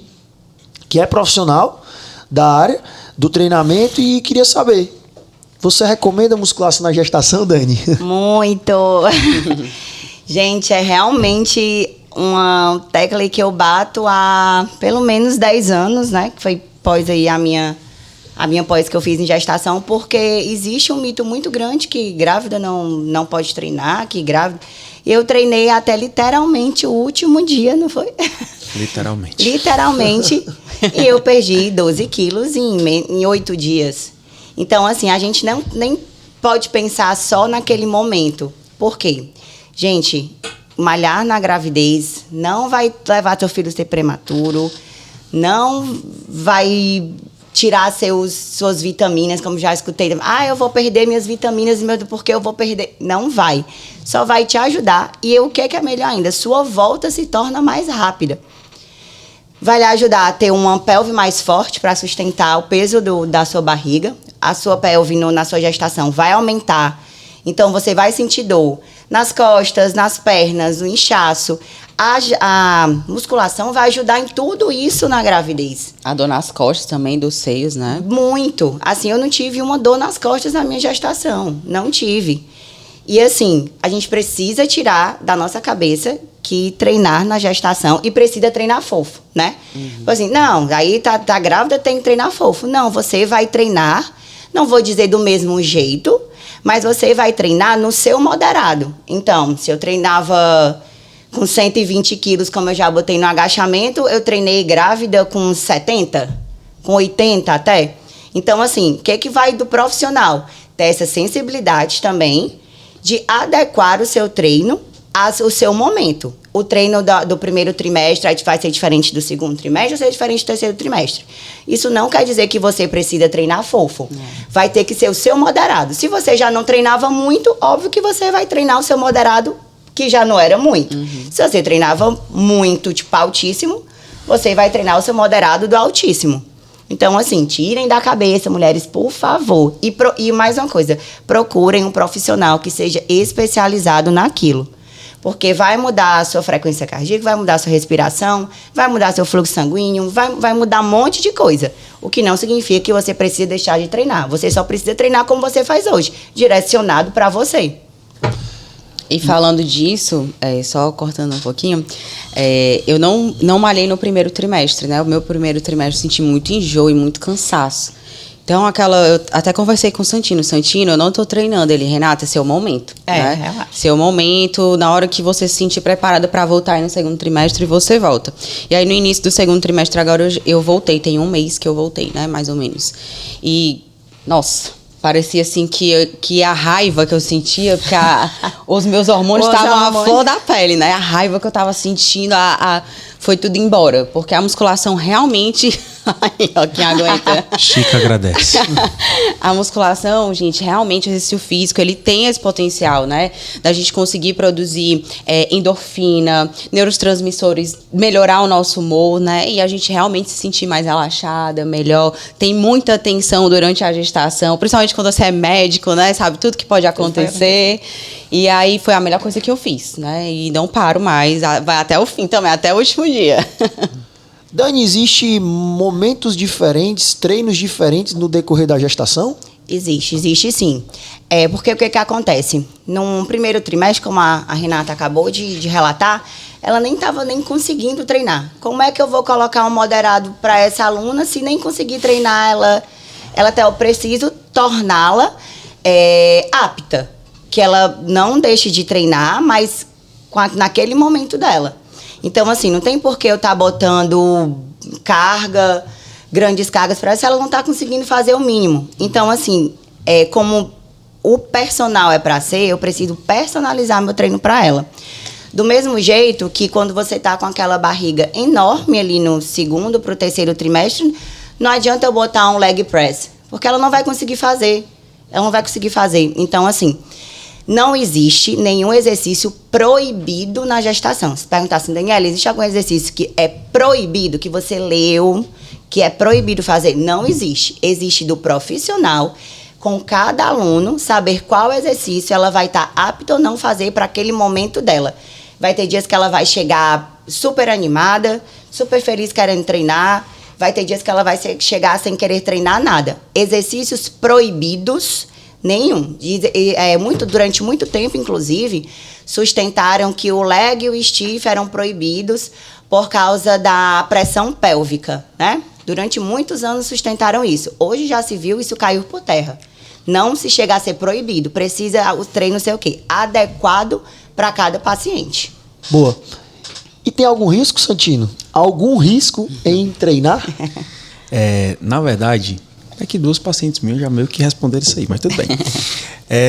que é profissional da área, do treinamento, e queria saber, você recomenda musculação na gestação, Dani? Muito. Gente, é realmente uma tecla que eu bato há pelo menos 10 anos, né? Que foi pós aí a minha pós que eu fiz em gestação, porque existe um mito muito grande que grávida não pode treinar, que grávida... Eu treinei até literalmente o último dia, não foi? Literalmente. Literalmente. E eu perdi 12 quilos em 8 dias. Então, assim, a gente nem pode pensar só naquele momento. Por quê? Gente, malhar na gravidez não vai levar teu filho a ser prematuro, não vai tirar suas vitaminas, como já escutei. Eu vou perder minhas vitaminas, porque eu vou perder. Não vai. Só vai te ajudar. E o que é melhor ainda? Sua volta se torna mais rápida. Vai lhe ajudar a ter uma pelve mais forte para sustentar o peso da sua barriga. A sua pelve na sua gestação vai aumentar. Então, você vai sentir dor nas costas, nas pernas, o inchaço. A musculação vai ajudar em tudo isso na gravidez. A dor nas costas também, dos seios, né? Muito. Assim, eu não tive uma dor nas costas na minha gestação. Não tive. E assim, a gente precisa tirar da nossa cabeça que treinar na gestação e precisa treinar fofo, né? Tipo assim, não, aí tá grávida, tem que treinar fofo. Não, você vai treinar, não vou dizer do mesmo jeito, mas você vai treinar no seu moderado. Então, se eu treinava com 120 quilos, como eu já botei no agachamento, eu treinei grávida com 70, com 80 até. Então, assim, o que vai do profissional? Ter essa sensibilidade também de adequar o seu treino ao seu momento. O treino do primeiro trimestre vai ser diferente do segundo trimestre, vai ser diferente do terceiro trimestre. Isso não quer dizer que você precisa treinar fofo. Vai ter que ser o seu moderado. Se você já não treinava muito, óbvio que você vai treinar o seu moderado, que já não era muito. Se você treinava muito, tipo altíssimo, você vai treinar o seu moderado do altíssimo. Então, assim, tirem da cabeça, mulheres, por favor. E mais uma coisa, procurem um profissional que seja especializado naquilo. Porque vai mudar a sua frequência cardíaca, vai mudar a sua respiração, vai mudar seu fluxo sanguíneo, vai mudar um monte de coisa. O que não significa que você precisa deixar de treinar. Você só precisa treinar como você faz hoje, direcionado para você. E falando disso, só cortando um pouquinho, eu não malhei no primeiro trimestre, né? O meu primeiro trimestre senti muito enjoo e muito cansaço. Então, eu até conversei com o Santino. Santino, eu não tô treinando. Ele, Renata, é seu momento. Né? Relaxa. Seu momento, na hora que você se sentir preparada para voltar aí no segundo trimestre, você volta. E aí, no início do segundo trimestre, agora eu voltei. Tem um mês que eu voltei, né? Mais ou menos. E, nossa, parecia assim que a raiva que eu sentia, porque os meus hormônios estavam à flor da pele, né? A raiva que eu tava sentindo, foi tudo embora. Porque a musculação realmente... Ai, ó, quem aguenta. Chica agradece. A musculação, gente, realmente o exercício físico, ele tem esse potencial, né? Da gente conseguir produzir endorfina, neurotransmissores, melhorar o nosso humor, né? E a gente realmente se sentir mais relaxada, melhor. Tem muita tensão durante a gestação, principalmente quando você é médico, né? Sabe tudo que pode acontecer. E aí foi a melhor coisa que eu fiz, né? E não paro mais, vai até o fim também, até o último dia. Dani, existe momentos diferentes, treinos diferentes no decorrer da gestação? Existe sim. Porque o que acontece? Num primeiro trimestre, como a Renata acabou de relatar, ela nem estava nem conseguindo treinar. Como é que eu vou colocar um moderado para essa aluna se nem conseguir treinar ela até eu preciso torná-la apta, que ela não deixe de treinar, mas naquele momento dela. Então, assim, não tem por que eu estar botando grandes cargas para ela se ela não está conseguindo fazer o mínimo. Então, assim, como o personal é para ser, eu preciso personalizar meu treino para ela. Do mesmo jeito que quando você está com aquela barriga enorme ali no segundo para o terceiro trimestre, não adianta eu botar um leg press, porque ela não vai conseguir fazer. Então, assim, não existe nenhum exercício proibido na gestação. Se perguntar assim, Daniela, existe algum exercício que é proibido, que você leu, que é proibido fazer? Não existe. Existe do profissional, com cada aluno, saber qual exercício ela vai estar apta ou não fazer para aquele momento dela. Vai ter dias que ela vai chegar super animada, super feliz querendo treinar. Vai ter dias que ela vai chegar sem querer treinar nada. Exercícios proibidos, nenhum. Durante muito tempo, inclusive, sustentaram que o leg e o stiff eram proibidos por causa da pressão pélvica, né? Durante muitos anos sustentaram isso. Hoje já se viu, isso caiu por terra. Não se chega a ser proibido. Precisa o treino ser o quê? Adequado para cada paciente. Boa. E tem algum risco, Santino? Algum risco em treinar? Na verdade, é que duas pacientes minhas já meio que responderam isso aí, mas tudo bem.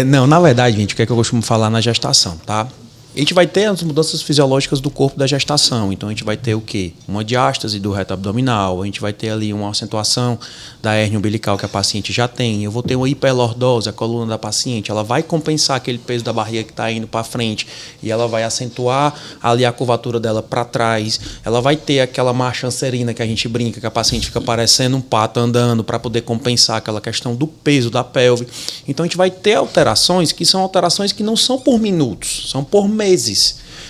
Não, na verdade, gente, o que é que eu costumo falar na gestação, tá? A gente vai ter as mudanças fisiológicas do corpo da gestação. Então, a gente vai ter o quê? Uma diástase do reto abdominal. A gente vai ter ali uma acentuação da hérnia umbilical que a paciente já tem. Eu vou ter uma hiperlordose, a coluna da paciente. Ela vai compensar aquele peso da barriga que está indo para frente. E ela vai acentuar ali a curvatura dela para trás. Ela vai ter aquela marcha anserina que a gente brinca, que a paciente fica parecendo um pato andando para poder compensar aquela questão do peso da pelve. Então, a gente vai ter alterações que são alterações que não são por minutos, são por meses.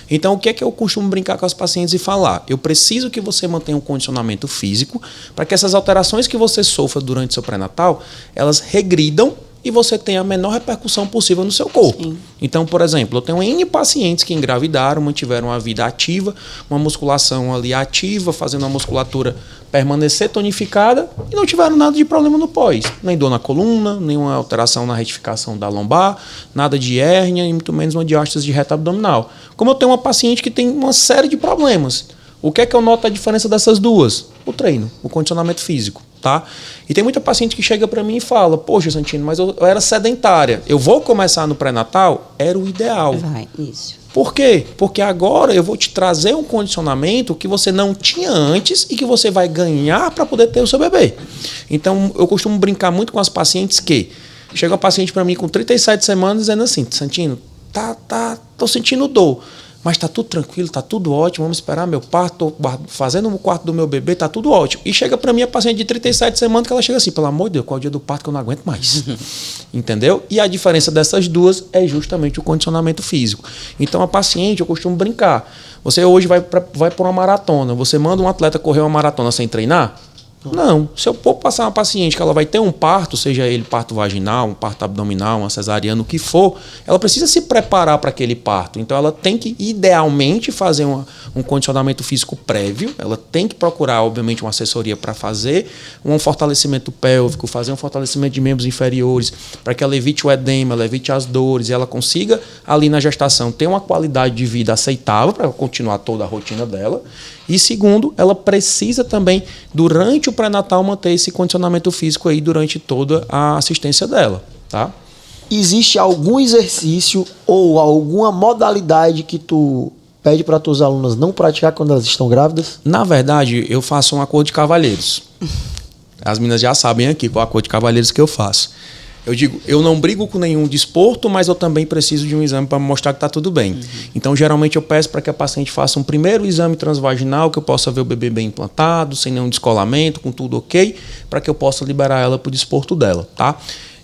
Então, o que é que eu costumo brincar com as pacientes e falar? Eu preciso que você mantenha um condicionamento físico para que essas alterações que você sofra durante seu pré-natal, elas regridam e você tenha a menor repercussão possível no seu corpo. Sim. Então, por exemplo, eu tenho N pacientes que engravidaram, mantiveram uma vida ativa, uma musculação ali ativa, fazendo a musculatura permanecer tonificada e não tiveram nada de problema no pós. Nem dor na coluna, nenhuma alteração na retificação da lombar, nada de hérnia e muito menos uma diástase de reto abdominal. Como eu tenho uma paciente que tem uma série de problemas, o que é que eu noto a diferença dessas duas? O treino, o condicionamento físico. Tá? E tem muita paciente que chega para mim e fala: poxa, Santino, mas eu era sedentária, eu vou começar no pré-natal? Era o ideal. Isso. Por quê? Porque agora eu vou te trazer um condicionamento que você não tinha antes e que você vai ganhar para poder ter o seu bebê. Então, eu costumo brincar muito com as pacientes que chega uma paciente para mim com 37 semanas dizendo assim: Santino, tô sentindo dor. Mas tá tudo tranquilo, tá tudo ótimo, vamos esperar meu parto, tô fazendo o quarto do meu bebê, tá tudo ótimo. E chega pra mim a paciente de 37 semanas que ela chega assim: pelo amor de Deus, qual é o dia do parto que eu não aguento mais? Entendeu? E a diferença dessas duas é justamente o condicionamento físico. Então a paciente, eu costumo brincar, você hoje vai para uma maratona, você manda um atleta correr uma maratona sem treinar? Não. Se eu for passar uma paciente que ela vai ter um parto, seja ele parto vaginal, um parto abdominal, uma cesariana, o que for, ela precisa se preparar para aquele parto. Então ela tem que, idealmente, fazer um condicionamento físico prévio. Ela tem que procurar, obviamente, uma assessoria para fazer um fortalecimento pélvico, fazer um fortalecimento de membros inferiores, para que ela evite o edema, ela evite as dores e ela consiga, ali na gestação, ter uma qualidade de vida aceitável para continuar toda a rotina dela. E segundo, ela precisa também, durante o pré-natal, manter esse condicionamento físico aí durante toda a assistência dela, tá? Existe algum exercício ou alguma modalidade que tu pede para tuas alunas não praticar quando elas estão grávidas? Na verdade, eu faço um acordo de cavalheiros. As meninas já sabem aqui qual é o acordo de cavalheiros que eu faço. Eu digo, eu não brigo com nenhum desporto, mas eu também preciso de um exame para mostrar que está tudo bem. Uhum. Então, geralmente, eu peço para que a paciente faça um primeiro exame transvaginal, que eu possa ver o bebê bem implantado, sem nenhum descolamento, com tudo ok, para que eu possa liberar ela para o desporto dela, tá?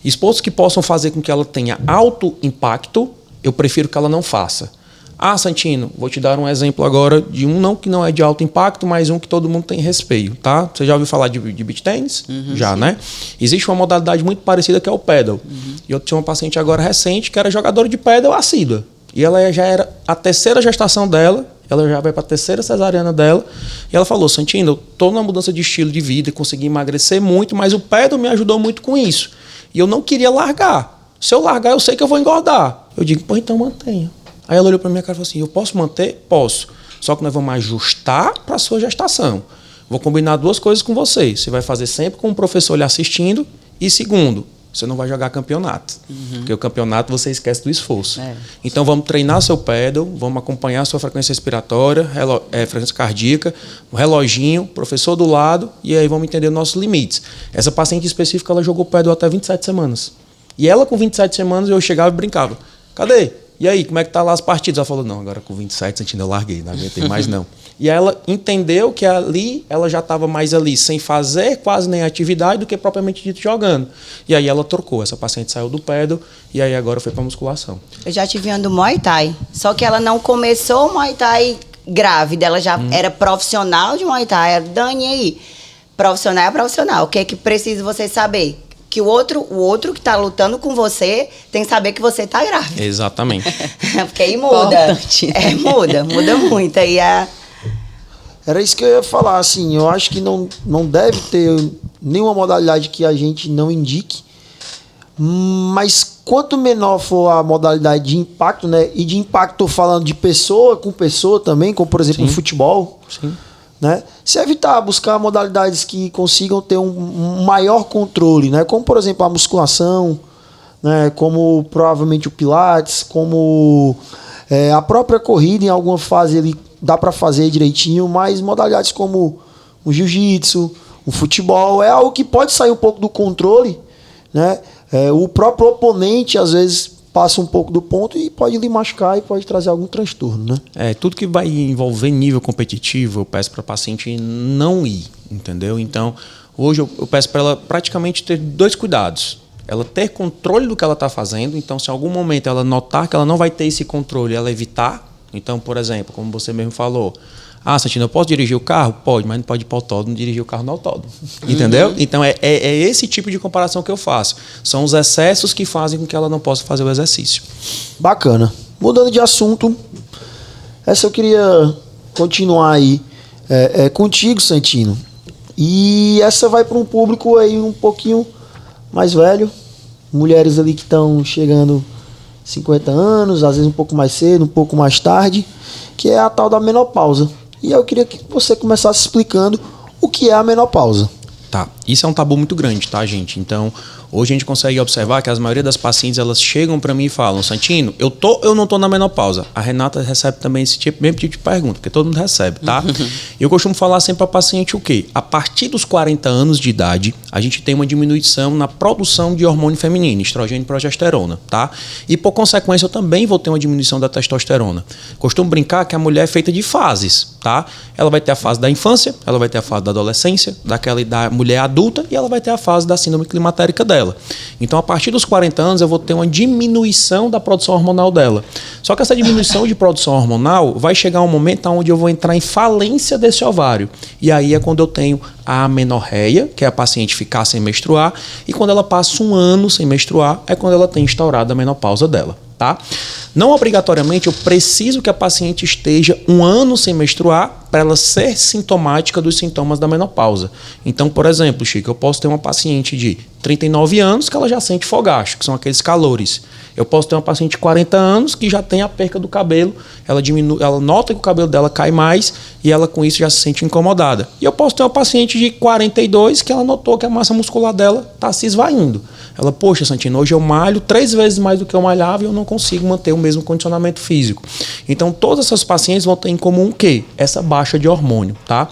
Esportes que possam fazer com que ela tenha alto impacto, eu prefiro que ela não faça. Ah, Santino, vou te dar um exemplo agora de um que não é de alto impacto, mas um que todo mundo tem receio, tá? Você já ouviu falar de beach tennis? Já, sim, né? Existe uma modalidade muito parecida que é o paddle. E eu tinha uma paciente agora recente que era jogadora de paddle assídua. E ela já era a terceira gestação dela, ela já vai para a terceira cesariana dela. E ela falou, Santino, eu tô numa mudança de estilo de vida e consegui emagrecer muito, mas o paddle me ajudou muito com isso. E eu não queria largar. Se eu largar, eu sei que eu vou engordar. Eu digo, pô, então mantenha. Aí ela olhou para minha cara e falou assim, eu posso manter? Posso. Só que nós vamos ajustar para a sua gestação. Vou combinar duas coisas com você. Você vai fazer sempre com o professor lhe assistindo. E segundo, você não vai jogar campeonato. Porque o campeonato você esquece do esforço. Então vamos treinar seu paddle, vamos acompanhar a sua frequência respiratória, frequência cardíaca, o reloginho, professor do lado, e aí vamos entender os nossos limites. Essa paciente específica, ela jogou paddle até 27 semanas. E ela com 27 semanas, eu chegava e brincava. Cadê? E aí, como é que tá lá as partidas? Ela falou, não, agora com 27 centímetros eu larguei, não aguentei mais não. E ela entendeu que ali, ela já estava mais ali sem fazer quase nem atividade do que propriamente dito jogando. E aí ela trocou, essa paciente saiu do paddle e aí agora foi para musculação. Eu já tive ando Muay Thai, só que ela não começou o Muay Thai grávida, ela já era profissional de Muay Thai. Dani, aí, profissional é profissional, o que é que precisa você saber? Que o outro que tá lutando com você tem que saber que você tá grávida. Exatamente. Porque aí muda. Muda muito. Aí Era isso que eu ia falar, assim, eu acho que não deve ter nenhuma modalidade que a gente não indique, mas quanto menor for a modalidade de impacto, né, e de impacto tô falando de pessoa com pessoa também, como por exemplo o futebol, né, se evitar buscar modalidades que consigam ter um maior controle, né, como por exemplo a musculação, né, como provavelmente o pilates, como a própria corrida em alguma fase ali dá para fazer direitinho, mas modalidades como o jiu-jitsu, o futebol, é algo que pode sair um pouco do controle, né? O próprio oponente, às vezes, passa um pouco do ponto e pode lhe machucar e pode trazer algum transtorno, né? Tudo que vai envolver nível competitivo, eu peço para a paciente não ir, entendeu? Então, hoje eu peço para ela praticamente ter dois cuidados. Ela ter controle do que ela está fazendo, então se em algum momento ela notar que ela não vai ter esse controle, ela evitar. Então, por exemplo, como você mesmo falou, Santino, eu posso dirigir o carro? Pode, mas não pode ir para o autódromo, dirigir o carro no autódromo. Entendeu? Então, é esse tipo de comparação que eu faço. São os excessos que fazem com que ela não possa fazer o exercício. Bacana. Mudando de assunto, essa eu queria continuar aí contigo, Santino. E essa vai para um público aí um pouquinho mais velho. Mulheres ali que estão chegando 50 anos, às vezes um pouco mais cedo, um pouco mais tarde, que é a tal da menopausa. E eu queria que você começasse explicando o que é a menopausa. Tá, isso é um tabu muito grande, tá, gente? Então, hoje a gente consegue observar que a maioria das pacientes, elas chegam para mim e falam, Santino, eu não tô na menopausa. A Renata recebe também esse mesmo tipo de pergunta, porque todo mundo recebe, tá? Eu costumo falar sempre para a paciente o quê? A partir dos 40 anos de idade, a gente tem uma diminuição na produção de hormônio feminino, estrogênio e progesterona, tá? E por consequência, eu também vou ter uma diminuição da testosterona. Costumo brincar que a mulher é feita de fases, tá? Ela vai ter a fase da infância, ela vai ter a fase da adolescência, da mulher adulta, e ela vai ter a fase da síndrome climatérica dela. Então, a partir dos 40 anos, eu vou ter uma diminuição da produção hormonal dela. Só que essa diminuição de produção hormonal vai chegar um momento onde eu vou entrar em falência desse ovário. E aí é quando eu tenho a amenorreia, que é a paciente ficar sem menstruar, e quando ela passa um ano sem menstruar, é quando ela tem instaurado a menopausa dela. Tá? Não obrigatoriamente eu preciso que a paciente esteja um ano sem menstruar para ela ser sintomática dos sintomas da menopausa. Então, por exemplo, Chico, eu posso ter uma paciente de 39 anos que ela já sente fogacho, que são aqueles calores. Eu posso ter uma paciente de 40 anos que já tem a perca do cabelo, ela nota que o cabelo dela cai mais e ela com isso já se sente incomodada. E eu posso ter uma paciente de 42 que ela notou que a massa muscular dela está se esvaindo. Ela, poxa, Santino, hoje eu malho 3 vezes mais do que eu malhava e eu não consigo manter o mesmo condicionamento físico. Então, todas essas pacientes vão ter em comum o quê? Essa baixa de hormônio, tá?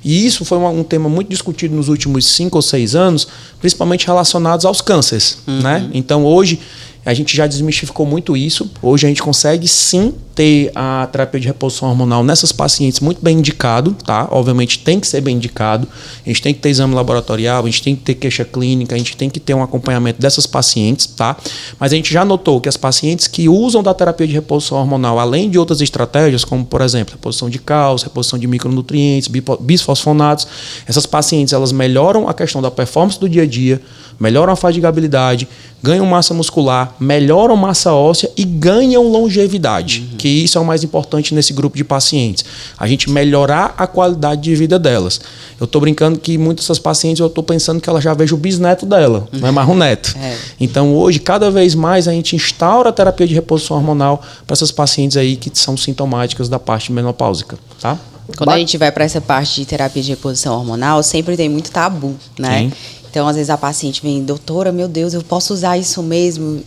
E isso foi um tema muito discutido nos últimos 5 ou 6 anos, principalmente relacionados aos cânceres, né? Então, hoje, a gente já desmistificou muito isso. Hoje a gente consegue sim ter ter a terapia de reposição hormonal nessas pacientes muito bem indicado, tá? Obviamente tem que ser bem indicado, a gente tem que ter exame laboratorial, a gente tem que ter queixa clínica, a gente tem que ter um acompanhamento dessas pacientes, tá? Mas a gente já notou que as pacientes que usam da terapia de reposição hormonal, além de outras estratégias, como por exemplo, reposição de cálcio, reposição de micronutrientes, bisfosfonatos, essas pacientes elas melhoram a questão da performance do dia a dia, melhoram a fatigabilidade, ganham massa muscular, melhoram massa óssea e ganham longevidade, que isso é o mais importante nesse grupo de pacientes. A gente melhorar a qualidade de vida delas. Eu estou brincando que muitas dessas pacientes eu estou pensando que ela já veja o bisneto dela, não é mais o neto. Então hoje, cada vez mais, a gente instaura a terapia de reposição hormonal para essas pacientes aí que são sintomáticas da parte menopáusica, tá? Quando a gente vai para essa parte de terapia de reposição hormonal, sempre tem muito tabu, né? Sim. Então, às vezes a paciente vem, doutora, meu Deus, eu posso usar isso mesmo?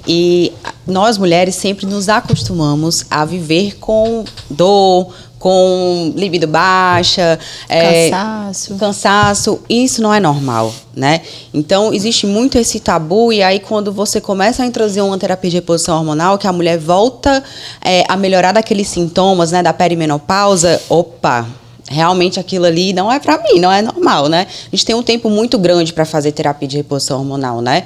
E nós, mulheres, sempre nos acostumamos a viver com dor, com libido baixa, cansaço. Isso não é normal, né? Então, existe muito esse tabu e aí quando você começa a introduzir uma terapia de reposição hormonal, que a mulher volta a melhorar daqueles sintomas, né, da perimenopausa, opa, realmente aquilo ali não é pra mim, não é normal, né? A gente tem um tempo muito grande para fazer terapia de reposição hormonal, né?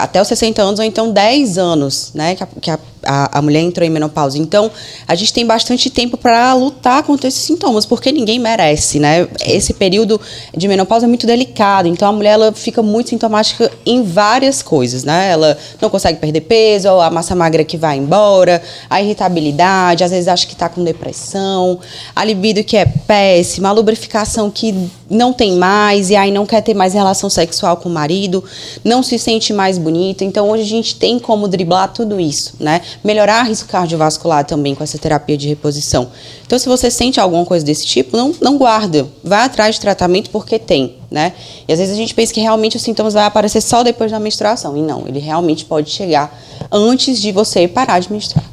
Até os 60 anos ou então 10 anos, né? Que a mulher entrou em menopausa. Então, a gente tem bastante tempo para lutar contra esses sintomas, porque ninguém merece, né? Esse período de menopausa é muito delicado, então a mulher ela fica muito sintomática em várias coisas, né? Ela não consegue perder peso, ou a massa magra que vai embora, a irritabilidade, às vezes acha que está com depressão, a libido que é péssima, a lubrificação que não tem mais e aí não quer ter mais relação sexual com o marido, não se sente mais bonito. Então, hoje a gente tem como driblar tudo isso, né? Melhorar risco cardiovascular também com essa terapia de reposição. Então, se você sente alguma coisa desse tipo, não guarda. Vai atrás de tratamento porque tem, né? E às vezes a gente pensa que realmente os sintomas vão aparecer só depois da menstruação. E não, ele realmente pode chegar antes de você parar de menstruar.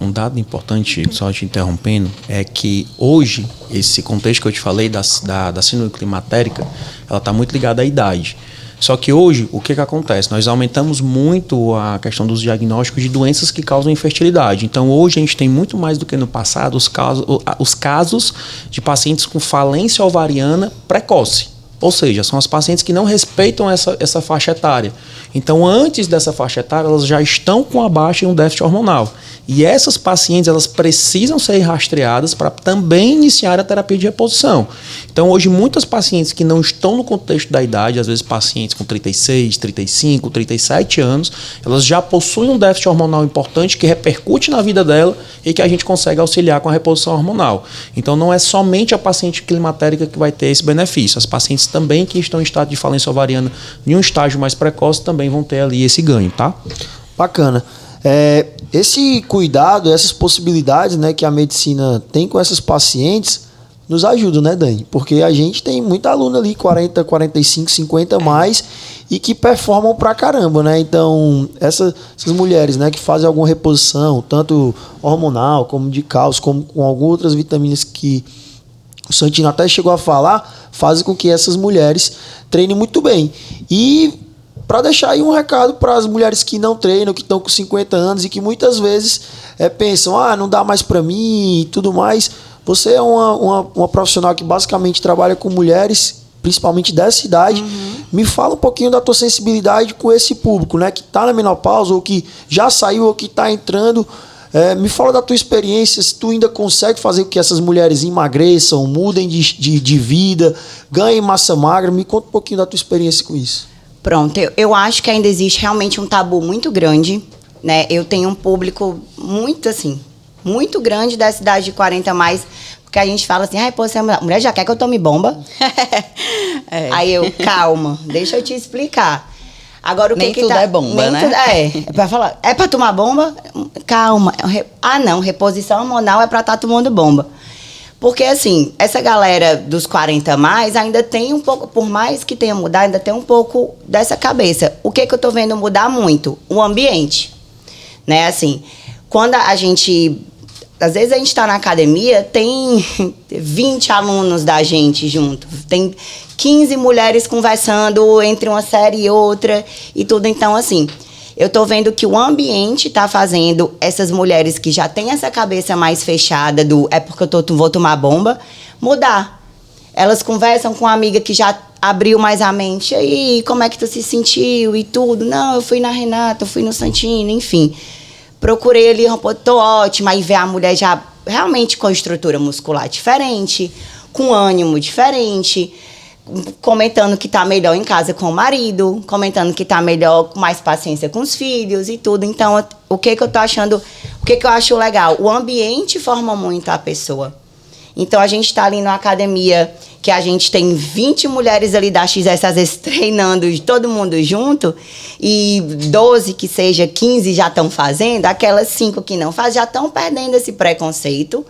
Um dado importante, só te interrompendo, é que hoje, esse contexto que eu te falei da síndrome climatérica, ela está muito ligada à idade. Só que hoje, o que acontece? Nós aumentamos muito a questão dos diagnósticos de doenças que causam infertilidade. Então, hoje a gente tem muito mais do que no passado os casos de pacientes com falência ovariana precoce. Ou seja, são as pacientes que não respeitam essa faixa etária. Então, antes dessa faixa etária, elas já estão com a baixa e um déficit hormonal. E essas pacientes, elas precisam ser rastreadas para também iniciar a terapia de reposição. Então, hoje, muitas pacientes que não estão no contexto da idade, às vezes pacientes com 36, 35, 37 anos, elas já possuem um déficit hormonal importante que repercute na vida dela e que a gente consegue auxiliar com a reposição hormonal. Então, não é somente a paciente climatérica que vai ter esse benefício. As pacientes também que estão em estado de falência ovariana em um estágio mais precoce também vão ter ali esse ganho, tá? Bacana. Esse cuidado, essas possibilidades, né, que a medicina tem com essas pacientes nos ajudam, né, Dani? Porque a gente tem muita aluna ali, 40, 45, 50 mais, e que performam pra caramba, né? Então, essas mulheres, né, que fazem alguma reposição, tanto hormonal, como de cálcio, como com algumas outras vitaminas que o Santino até chegou a falar, fazem com que essas mulheres treinem muito bem. E para deixar aí um recado para as mulheres que não treinam, que estão com 50 anos e que muitas vezes pensam, não dá mais para mim e tudo mais. Você é uma profissional que basicamente trabalha com mulheres, principalmente dessa idade. Me fala um pouquinho da tua sensibilidade com esse público, né, que está na menopausa ou que já saiu ou que está entrando. Me fala da tua experiência, se tu ainda consegue fazer com que essas mulheres emagreçam, mudem de vida, ganhem massa magra. Me conta um pouquinho da tua experiência com isso. Pronto, eu acho que ainda existe realmente um tabu muito grande, né? Eu tenho um público muito grande da cidade de 40 mais, porque a gente fala assim, você é mulher, já quer que eu tome bomba? Aí eu, calma, deixa eu te explicar. Agora, o nem que tudo tá, é bomba, né? É pra falar, é pra tomar bomba? Calma. Não, reposição hormonal é pra estar tomando bomba. Porque, assim, essa galera dos 40 mais ainda tem um pouco, por mais que tenha mudado, ainda tem um pouco dessa cabeça. O que eu tô vendo mudar muito? O ambiente. Né, assim, quando a gente... Às vezes a gente tá na academia, tem 20 alunos da gente junto. Tem 15 mulheres conversando entre uma série e outra e tudo. Então, assim, Eu tô vendo que o ambiente tá fazendo essas mulheres que já têm essa cabeça mais fechada do é porque vou tomar bomba, mudar. Elas conversam com uma amiga que já abriu mais a mente. E aí, como é que tu se sentiu e tudo? Não, eu fui na Renata, eu fui no Santino, enfim. Procurei ali, tô ótima. Aí vê a mulher já realmente com estrutura muscular diferente, com ânimo diferente, comentando que tá melhor em casa com o marido, comentando que tá melhor, com mais paciência com os filhos e tudo. Então, o que eu tô achando, o que eu acho legal? O ambiente forma muito a pessoa. Então, a gente tá ali numa academia que a gente tem 20 mulheres ali da XS, às vezes, treinando, todo mundo junto, e 12 que seja, 15 já estão fazendo, aquelas 5 que não fazem já estão perdendo esse preconceito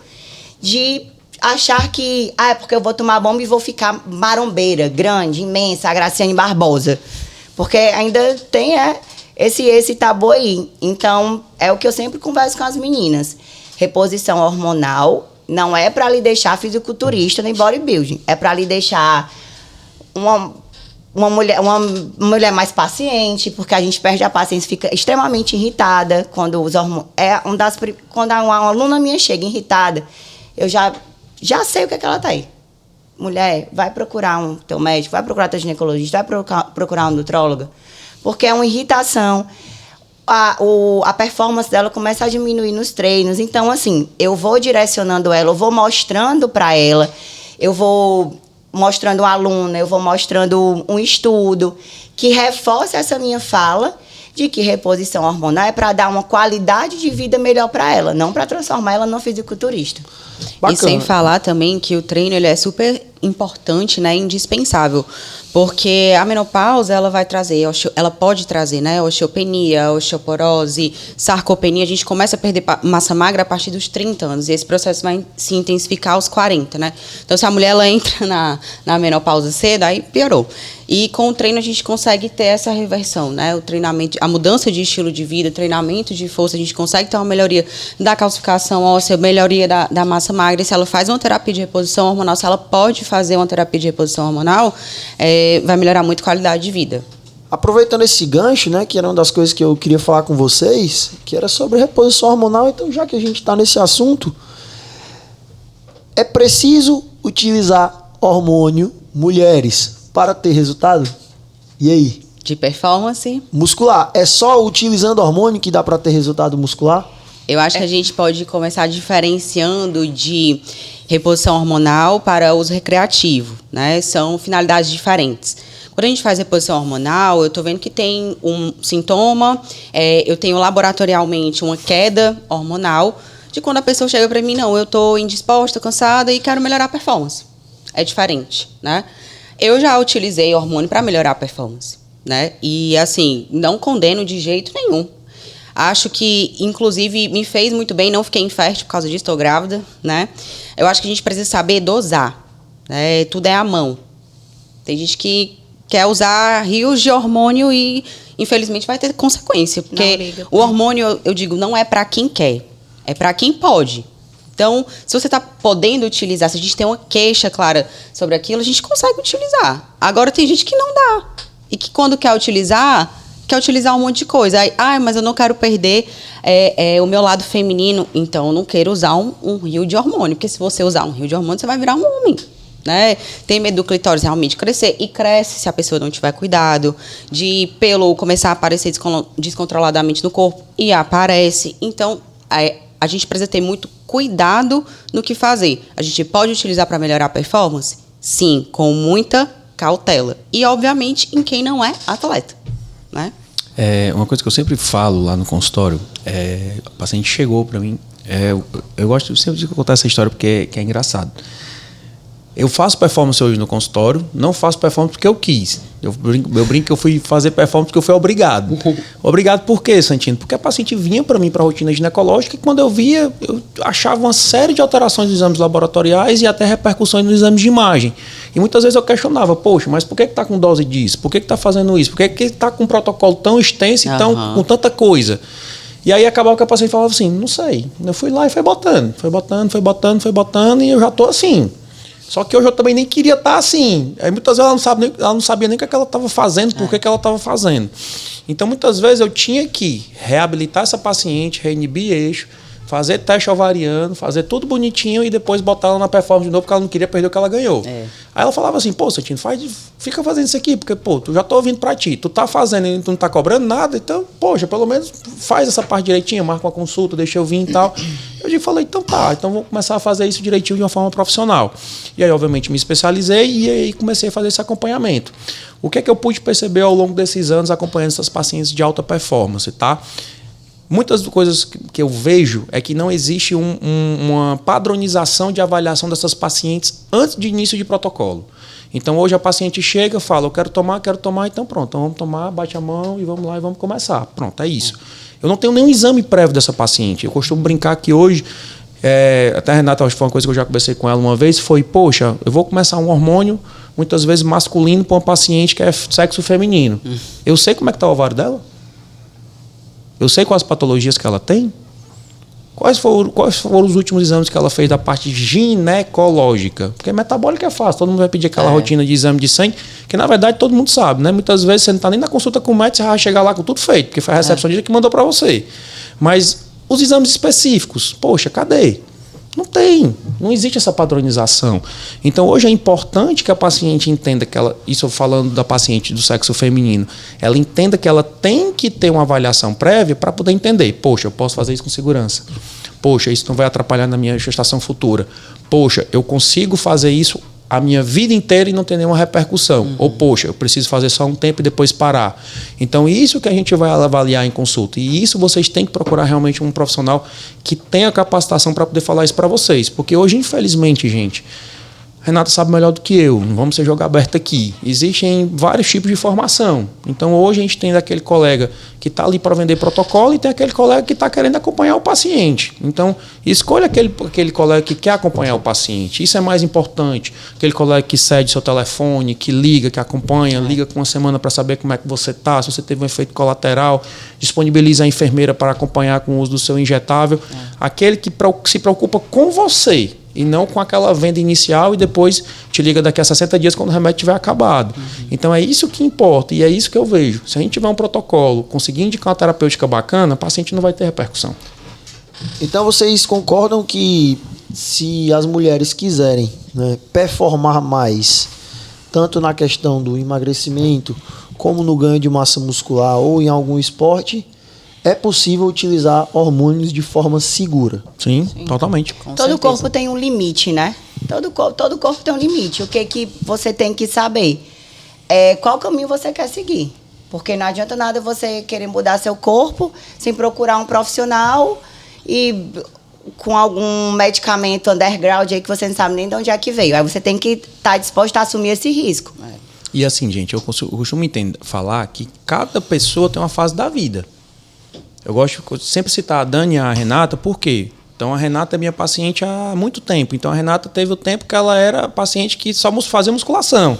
de achar que, é porque eu vou tomar bomba e vou ficar marombeira, grande, imensa, a Graciane Barbosa. Porque ainda tem esse tabu aí. Então, é o que eu sempre converso com as meninas. Reposição hormonal não é para lhe deixar fisiculturista nem bodybuilding. É para lhe deixar uma mulher mais paciente, porque a gente perde a paciência, fica extremamente irritada quando os hormônios... Quando uma aluna minha chega irritada, eu já sei o que é que ela tá aí. Mulher, vai procurar teu médico, vai procurar teu ginecologista, vai procurar um nutrólogo, porque é uma irritação. A performance dela começa a diminuir nos treinos. Então, assim, eu vou direcionando ela, eu vou mostrando para ela, eu vou mostrando uma aluna, eu vou mostrando um estudo que reforça essa minha fala de que reposição hormonal é para dar uma qualidade de vida melhor para ela, não para transformar ela numa fisiculturista. Bacana. E sem falar também que o treino ele é super importante, né, indispensável, porque a menopausa ela vai trazer, ela pode trazer, né, osteopenia, osteoporose, sarcopenia. A gente começa a perder massa magra a partir dos 30 anos e esse processo vai se intensificar aos 40, né? Então, se a mulher ela entra na menopausa cedo, aí piorou. E com o treino a gente consegue ter essa reversão, né? O treinamento, a mudança de estilo de vida, o treinamento de força, a gente consegue ter uma melhoria da calcificação óssea, melhoria da massa magra. E se ela faz uma terapia de reposição hormonal, se ela pode fazer uma terapia de reposição hormonal, vai melhorar muito a qualidade de vida. Aproveitando esse gancho, né, que era uma das coisas que eu queria falar com vocês, que era sobre reposição hormonal, então já que a gente está nesse assunto, é preciso utilizar hormônio, mulheres, para ter resultado? E aí? De performance? Muscular. É só utilizando hormônio que dá para ter resultado muscular? Eu acho que a gente pode começar diferenciando de reposição hormonal para uso recreativo, né? São finalidades diferentes. Quando a gente faz reposição hormonal, eu estou vendo que tem um sintoma, eu tenho laboratorialmente uma queda hormonal, de quando a pessoa chega para mim, não, eu estou indisposta, cansada e quero melhorar a performance. É diferente, né? Eu já utilizei hormônio para melhorar a performance, né? E, assim, não condeno de jeito nenhum. Acho que, inclusive, me fez muito bem, não fiquei infértil por causa disso, estou grávida, né? Eu acho que a gente precisa saber dosar, né? Tudo é à mão. Tem gente que quer usar rios de hormônio e, infelizmente, vai ter consequência. Porque o hormônio, eu digo, não é para quem quer, é para quem pode. Então, se você está podendo utilizar, se a gente tem uma queixa clara sobre aquilo, a gente consegue utilizar. Agora, tem gente que não dá. E que quando quer utilizar um monte de coisa. Aí, mas eu não quero perder o meu lado feminino. Então, eu não quero usar um rio de hormônio. Porque se você usar um rio de hormônio, você vai virar um homem. Né? Tem medo do clitóris realmente crescer. E cresce se a pessoa não tiver cuidado. De pelo começar a aparecer descontroladamente no corpo. E aparece. Então, a gente precisa ter muito cuidado no que fazer. A gente pode utilizar para melhorar a performance? Sim, com muita cautela. E, obviamente, em quem não é atleta. Né? Uma coisa que eu sempre falo lá no consultório, o paciente chegou para mim, eu gosto sempre de contar essa história porque é engraçado. Eu faço performance hoje no consultório, não faço performance porque eu quis. Eu brinco que eu fui fazer performance porque eu fui obrigado. Obrigado por quê, Santino? Porque a paciente vinha para mim para a rotina ginecológica e quando eu via, eu achava uma série de alterações nos exames laboratoriais e até repercussões nos exames de imagem. E muitas vezes eu questionava, poxa, mas por que está com dose disso? Por que está fazendo isso? Por que está com um protocolo tão extenso e com tanta coisa? E aí acabava que a paciente falava assim, não sei. Eu fui lá e foi botando e eu já estou assim. Só que hoje eu também nem queria estar assim. Aí muitas vezes ela não sabia nem o que ela estava fazendo, por que ela estava fazendo. Então muitas vezes eu tinha que reabilitar essa paciente, reinibir eixo, fazer teste ovariano, fazer tudo bonitinho e depois botar ela na performance de novo, porque ela não queria perder o que ela ganhou. Aí ela falava assim, pô, Santino, fica fazendo isso aqui, porque, pô, tu já tô ouvindo pra ti, tu tá fazendo e tu não tá cobrando nada, então, poxa, pelo menos faz essa parte direitinho, marca uma consulta, deixa eu vir e tal. Eu falei, então tá, então vou começar a fazer isso direitinho de uma forma profissional. E aí, obviamente, me especializei e aí comecei a fazer esse acompanhamento. O que é que eu pude perceber ao longo desses anos acompanhando essas pacientes de alta performance, tá? Muitas coisas que eu vejo é que não existe uma padronização de avaliação dessas pacientes antes de início de protocolo. Então, hoje a paciente chega e fala, eu quero tomar, então pronto, então vamos tomar, bate a mão e vamos lá e vamos começar. Pronto, é isso. Eu não tenho nenhum exame prévio dessa paciente. Eu costumo brincar que hoje, até a Renata, acho que foi uma coisa que eu já conversei com ela uma vez, foi, poxa, eu vou começar um hormônio, muitas vezes masculino, para uma paciente que é sexo feminino. Eu sei como é que está o ovário dela? Eu sei quais patologias que ela tem? Quais foram os últimos exames que ela fez da parte ginecológica? Porque metabólica é fácil, todo mundo vai pedir aquela rotina de exame de sangue, que na verdade todo mundo sabe, né? Muitas vezes você não está nem na consulta com o médico, você vai chegar lá com tudo feito, porque foi a recepcionista que mandou para você. Mas os exames específicos, poxa, cadê? Não tem, não existe essa padronização. Então hoje é importante que a paciente entenda que ela, isso falando da paciente do sexo feminino, ela entenda que ela tem que ter uma avaliação prévia para poder entender, poxa, eu posso fazer isso com segurança. Poxa, isso não vai atrapalhar na minha gestação futura. Poxa, eu consigo fazer isso a minha vida inteira e não ter nenhuma repercussão. Ou, poxa, eu preciso fazer só um tempo e depois parar. Então, isso que a gente vai avaliar em consulta. E isso vocês têm que procurar realmente um profissional que tenha capacitação para poder falar isso para vocês. Porque hoje, infelizmente, gente, Renata sabe melhor do que eu, não vamos ser jogo aberto aqui. Existem vários tipos de formação. Então, hoje a gente tem aquele colega que está ali para vender protocolo e tem aquele colega que está querendo acompanhar o paciente. Então, escolha aquele colega que quer acompanhar o paciente. Isso é mais importante. Aquele colega que cede seu telefone, que liga, que acompanha, liga com uma semana para saber como é que você está, se você teve um efeito colateral, disponibiliza a enfermeira para acompanhar com o uso do seu injetável. Aquele que se preocupa com você e não com aquela venda inicial e depois te liga daqui a 60 dias quando o remédio tiver acabado. Então é isso que importa e é isso que eu vejo. Se a gente tiver um protocolo, conseguir indicar uma terapêutica bacana, o paciente não vai ter repercussão. Então vocês concordam que se as mulheres quiserem, né, performar mais, tanto na questão do emagrecimento, como no ganho de massa muscular ou em algum esporte, é possível utilizar hormônios de forma segura? Sim, totalmente. Todo corpo tem um limite, né? Todo corpo tem um limite. O que você tem que saber é qual caminho você quer seguir. Porque não adianta nada você querer mudar seu corpo sem procurar um profissional e com algum medicamento underground aí que você não sabe nem de onde é que veio. Aí você tem que estar disposto a assumir esse risco. E assim, gente, eu costumo falar que cada pessoa tem uma fase da vida. Eu gosto de sempre citar a Dani e a Renata, por quê? Então, a Renata é minha paciente há muito tempo. Então, a Renata teve o tempo que ela era paciente que só fazia musculação.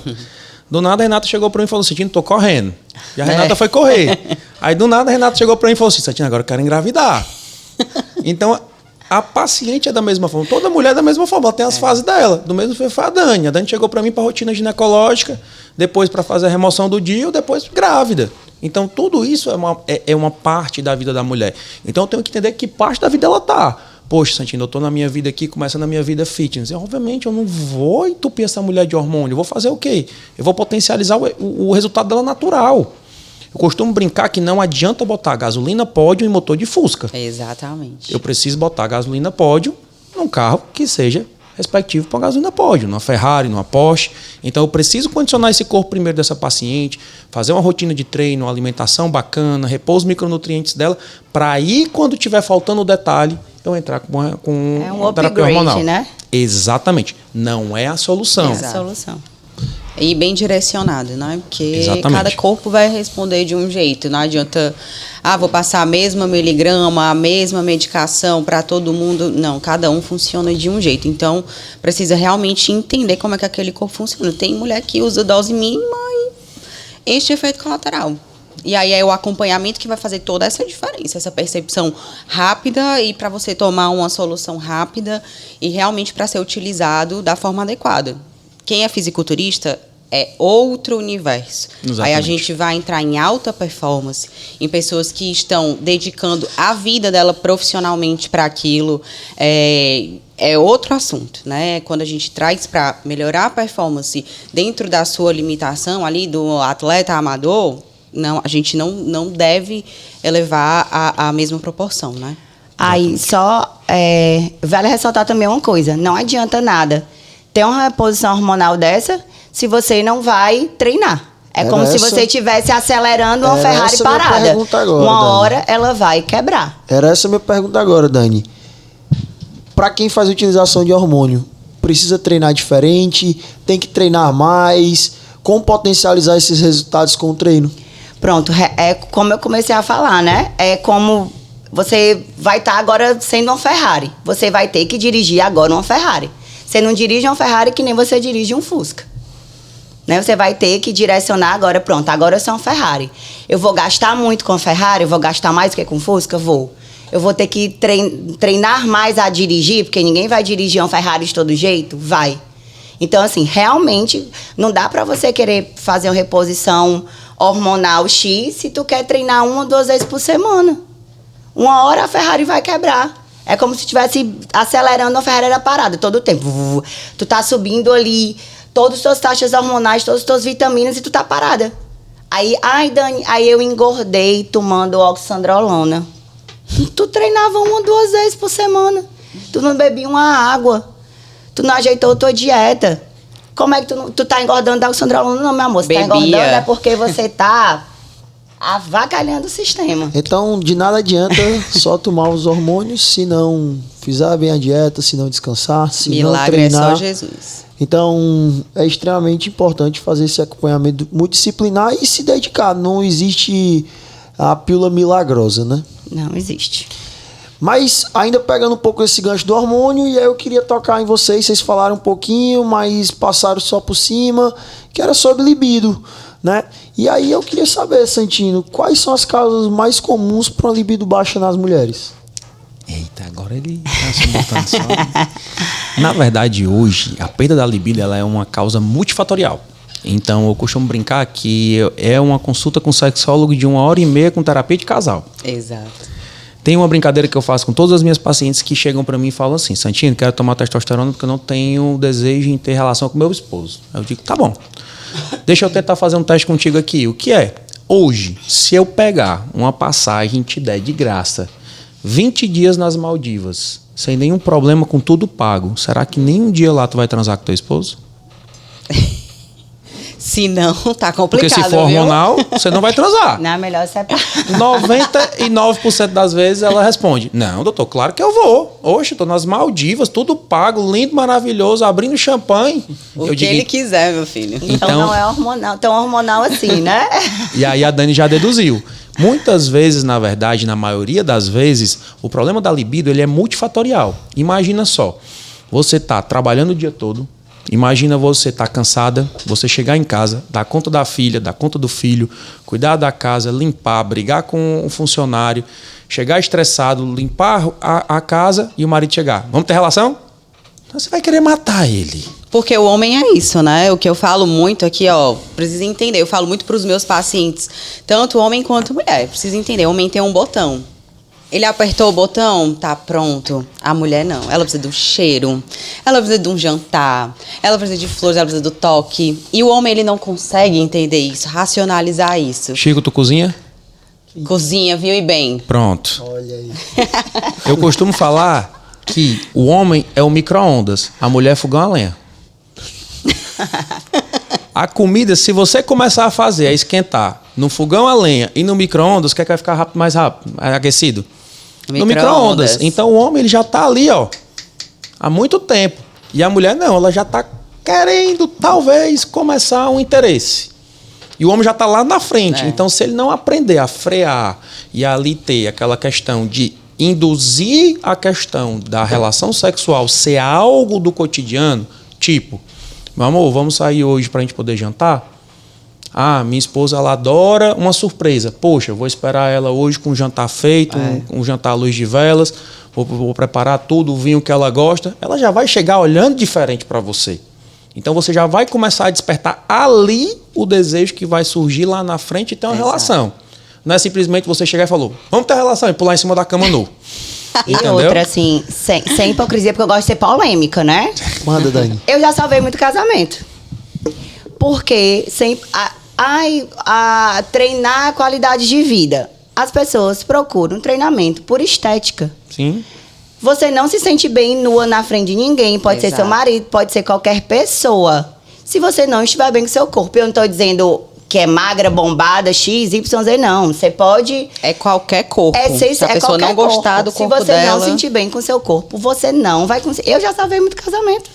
Do nada, a Renata chegou para mim e falou assim, Santino, tô correndo. E a Renata foi correr. Aí, do nada, a Renata chegou para mim e falou assim, Santino, agora eu quero engravidar. Então, a paciente é da mesma forma. Toda mulher é da mesma forma. Ela tem as fases dela. Do mesmo foi a Dani. A Dani chegou para mim para rotina ginecológica, depois para fazer a remoção do DIU, depois grávida. Então, tudo isso é uma parte da vida da mulher. Então, eu tenho que entender que parte da vida ela tá. Poxa, Santino, eu tô na minha vida aqui, começando a minha vida fitness. E, obviamente, eu não vou entupir essa mulher de hormônio. Eu vou fazer o quê? Eu vou potencializar o resultado dela natural. Eu costumo brincar que não adianta botar gasolina pódio em motor de Fusca. Exatamente. Eu preciso botar gasolina pódio num carro que seja respectivo para gasolina pódio, numa Ferrari, numa Porsche. Então eu preciso condicionar esse corpo primeiro dessa paciente, fazer uma rotina de treino, uma alimentação bacana, repor os micronutrientes dela, para aí quando tiver faltando o detalhe, eu entrar com um terapia hormonal. né? Exatamente. Não é a solução. É a solução. E bem direcionado, né? Porque Exatamente. cada corpo vai responder de um jeito. Não adianta, vou passar a mesma miligrama, a mesma medicação para todo mundo. Não, cada um funciona de um jeito. Então, precisa realmente entender como é que aquele corpo funciona. Tem mulher que usa dose mínima e enche efeito colateral. E aí é o acompanhamento que vai fazer toda essa diferença, essa percepção rápida e para você tomar uma solução rápida e realmente para ser utilizado da forma adequada. Quem é fisiculturista é outro universo. Exatamente. Aí a gente vai entrar em alta performance, em pessoas que estão dedicando a vida dela profissionalmente para aquilo. É outro assunto, né? Quando a gente traz para melhorar a performance dentro da sua limitação ali do atleta amador, não, a gente não deve elevar a mesma proporção, né? Aí, vale ressaltar também uma coisa. Não adianta nada ter uma reposição hormonal dessa se você não vai treinar. É como se você estivesse acelerando uma Ferrari parada. Uma hora ela vai quebrar. Era essa a minha pergunta agora, Dani. Para quem faz utilização de hormônio, precisa treinar diferente? Tem que treinar mais? Como potencializar esses resultados com o treino? Pronto, é como eu comecei a falar, né? É como você vai estar agora sendo uma Ferrari. Você vai ter que dirigir agora uma Ferrari. Você não dirige uma Ferrari que nem você dirige um Fusca. Né? Você vai ter que direcionar agora, pronto, agora eu sou uma Ferrari. Eu vou gastar muito com a Ferrari, eu vou gastar mais do que com Fusca? Vou. Eu vou ter que treinar mais a dirigir, porque ninguém vai dirigir uma Ferrari de todo jeito? Vai. Então, assim, realmente não dá pra você querer fazer uma reposição hormonal X se tu quer treinar 1 ou 2 vezes por semana. Uma hora a Ferrari vai quebrar. É como se estivesse acelerando a Ferrari parada todo o tempo. Tu tá subindo ali todas as tuas taxas hormonais, todas as tuas vitaminas e tu tá parada. Aí, Dani, aí eu engordei tomando oxandrolona. Tu treinava 1 ou 2 vezes por semana. Tu não bebia uma água. Tu não ajeitou a tua dieta. Como é que tu tá engordando da oxandrolona? Não, meu amor, você tá engordando é porque você tá avacalhando o sistema. Então, de nada adianta só tomar os hormônios se não fizer bem a dieta, se não descansar, se Milagre não treinar. É só Jesus. Então, é extremamente importante fazer esse acompanhamento multidisciplinar e se dedicar. Não existe a pílula milagrosa, né? Não existe. Mas ainda pegando um pouco esse gancho do hormônio, e aí eu queria tocar em vocês falaram um pouquinho, mas passaram só por cima, que era sobre libido, né? E aí eu queria saber, Santino, quais são as causas mais comuns para uma libido baixa nas mulheres? Eita, agora ele tá se botando só. Na verdade, hoje, a perda da libido ela é uma causa multifatorial. Então, eu costumo brincar que é uma consulta com sexólogo de 1h30 com terapia de casal. Exato. Tem uma brincadeira que eu faço com todas as minhas pacientes que chegam para mim e falam assim: Santino, quero tomar testosterona porque eu não tenho desejo em ter relação com meu esposo. Aí eu digo, tá bom. Deixa eu tentar fazer um teste contigo aqui. O que é? Hoje, se eu pegar uma passagem e te der de graça 20 dias nas Maldivas, sem nenhum problema, com tudo pago, será que nem um dia lá tu vai transar com teu esposo? Se não, tá complicado, porque se for hormonal, você não vai transar. Não, é melhor separar. 99% das vezes ela responde: não, doutor, claro que eu vou. Oxe, tô nas Maldivas, tudo pago, lindo, maravilhoso, abrindo champanhe. O que ele quiser, meu filho. Então não é hormonal, tão hormonal assim, né? E aí a Dani já deduziu. Muitas vezes, na verdade, na maioria das vezes, o problema da libido ele é multifatorial. Imagina só, você tá trabalhando o dia todo, imagina você estar cansada, você chegar em casa, dar conta da filha, dar conta do filho, cuidar da casa, limpar, brigar com o funcionário, chegar estressado, limpar a casa e o marido chegar. Vamos ter relação? Você vai querer matar ele. Porque o homem é isso, né? O que eu falo muito aqui, ó, precisa entender. Eu falo muito para os meus pacientes, tanto homem quanto mulher. Precisa entender, o homem tem um botão. Ele apertou o botão, tá pronto. A mulher não. Ela precisa do cheiro, ela precisa de um jantar, ela precisa de flores, ela precisa do toque. E o homem, ele não consegue entender isso, racionalizar isso. Chico, tu cozinha? Cozinha, viu? E bem. Pronto. Olha aí. Eu costumo falar que o homem é o micro-ondas, a mulher é fogão a lenha. A comida, se você começar a fazer, a esquentar no fogão a lenha e no micro-ondas, o que é que vai ficar mais rápido, aquecido? No micro-ondas. Então o homem ele já está ali, ó, há muito tempo. E a mulher não, ela já está querendo talvez começar um interesse. E o homem já está lá na frente. É. Então se ele não aprender a frear e ali ter aquela questão de induzir a questão da relação sexual ser algo do cotidiano, tipo, meu amor, vamos sair hoje pra gente poder jantar? Ah, minha esposa, ela adora uma surpresa. Poxa, eu vou esperar ela hoje com um jantar feito, um jantar à luz de velas, vou preparar tudo, o vinho que ela gosta. Ela já vai chegar olhando diferente para você. Então você já vai começar a despertar ali o desejo que vai surgir lá na frente e ter uma relação. Não é simplesmente você chegar e falar, vamos ter relação e pular em cima da cama nu. E outra, assim, sem hipocrisia, porque eu gosto de ser polêmica, né? Manda, Dani. Eu já salvei muito casamento. Porque treinar a qualidade de vida. As pessoas procuram treinamento por estética. Sim. Você não se sente bem nua na frente de ninguém. Pode ser seu marido, pode ser qualquer pessoa. Se você não estiver bem com seu corpo. Eu não estou dizendo que é magra, bombada, X, Y, Z, não. Você pode... É qualquer corpo. Se a pessoa não corpo. gostar do corpo dela... Se você dela... não sentir bem com seu corpo, você não vai conseguir... Eu já salvei muito casamento.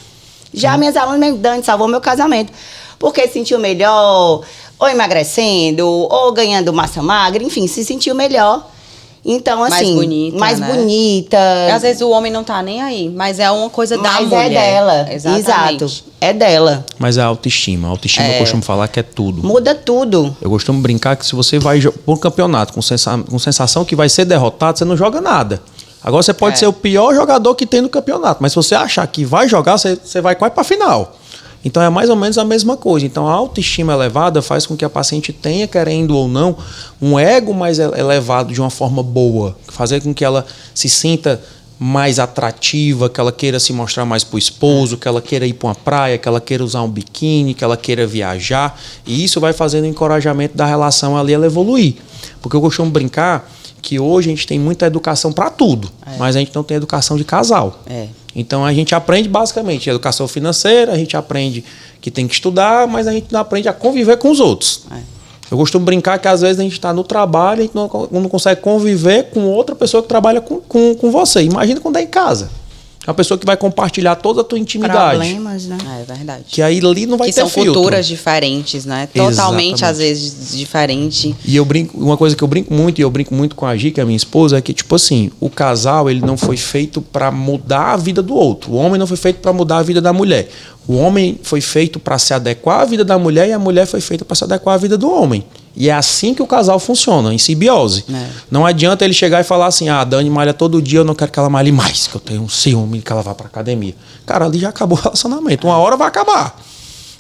Já minhas alunas me Dani salvou meu casamento. Porque se sentiu melhor, ou emagrecendo, ou ganhando massa magra, enfim, se sentiu melhor. Então, assim... Mais bonita. Às vezes o homem não tá nem aí, mas é uma coisa da mulher. Mas é dela. Exatamente. Exato. É dela. Mas a autoestima. A autoestima eu costumo falar que é tudo. Muda tudo. Eu costumo brincar que se você vai por um campeonato com sensação que vai ser derrotado, você não joga nada. Agora você pode ser o pior jogador que tem no campeonato, mas se você achar que vai jogar, você vai quase pra final. Então é mais ou menos a mesma coisa. Então a autoestima elevada faz com que a paciente tenha, querendo ou não, um ego mais elevado de uma forma boa. Fazer com que ela se sinta mais atrativa, que ela queira se mostrar mais pro esposo, que ela queira ir para uma praia, que ela queira usar um biquíni, que ela queira viajar. E isso vai fazendo o encorajamento da relação ali ela evoluir. Porque eu costumo brincar que hoje a gente tem muita educação para tudo, mas a gente não tem educação de casal. Então a gente aprende basicamente educação financeira, a gente aprende que tem que estudar, mas a gente não aprende a conviver com os outros. Eu costumo brincar que às vezes a gente está no trabalho e a gente não consegue conviver com outra pessoa que trabalha com você. Imagina quando é em casa. Uma pessoa que vai compartilhar toda a tua intimidade. Problemas, né? É verdade. Que aí ali não vai ter filtro. Que são culturas diferentes, né? Totalmente, Exatamente. às vezes, diferente. E eu brinco, uma coisa que eu brinco muito, e eu brinco muito com a Gi, que é a minha esposa, é que, tipo assim, o casal, ele não foi feito para mudar a vida do outro. O homem não foi feito para mudar a vida da mulher. O homem foi feito para se adequar à vida da mulher e a mulher foi feita para se adequar à vida do homem. E é assim que o casal funciona, em simbiose. Não adianta ele chegar e falar assim, a Dani malha todo dia, eu não quero que ela malhe mais, que eu tenho um ciúme que ela vá pra academia. Cara, ali já acabou o relacionamento. Uma hora vai acabar.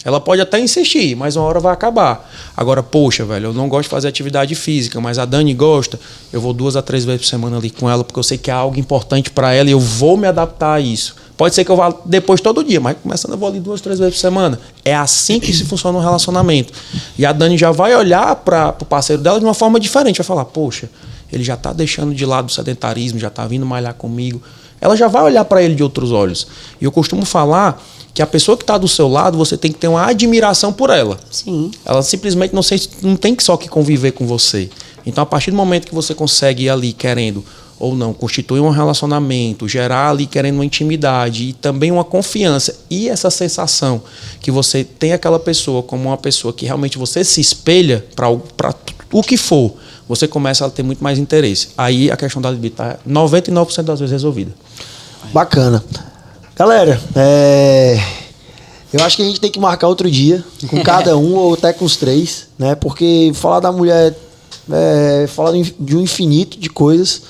Ela pode até insistir, mas uma hora vai acabar. Agora, poxa, velho, eu não gosto de fazer atividade física, mas a Dani gosta. Eu vou 2 a 3 vezes por semana ali com ela, porque eu sei que é algo importante pra ela e eu vou me adaptar a isso. Pode ser que eu vá depois todo dia, mas começando eu vou ali 2, 3 vezes por semana. É assim que se funciona um relacionamento. E a Dani já vai olhar para o parceiro dela de uma forma diferente. Vai falar, poxa, ele já está deixando de lado o sedentarismo, já está vindo malhar comigo. Ela já vai olhar para ele de outros olhos. E eu costumo falar que a pessoa que está do seu lado, você tem que ter uma admiração por ela. Sim. Ela simplesmente não tem só que conviver com você. Então, a partir do momento que você consegue ir ali querendo ou não, constituir um relacionamento, gerar ali querendo uma intimidade e também uma confiança e essa sensação que você tem aquela pessoa como uma pessoa que realmente você se espelha para o que for, você começa a ter muito mais interesse. Aí a questão da libido está 99% das vezes resolvida. Bacana. Galera, eu acho que a gente tem que marcar outro dia com cada um ou até com os 3, né? Porque falar da mulher falar de um infinito de coisas.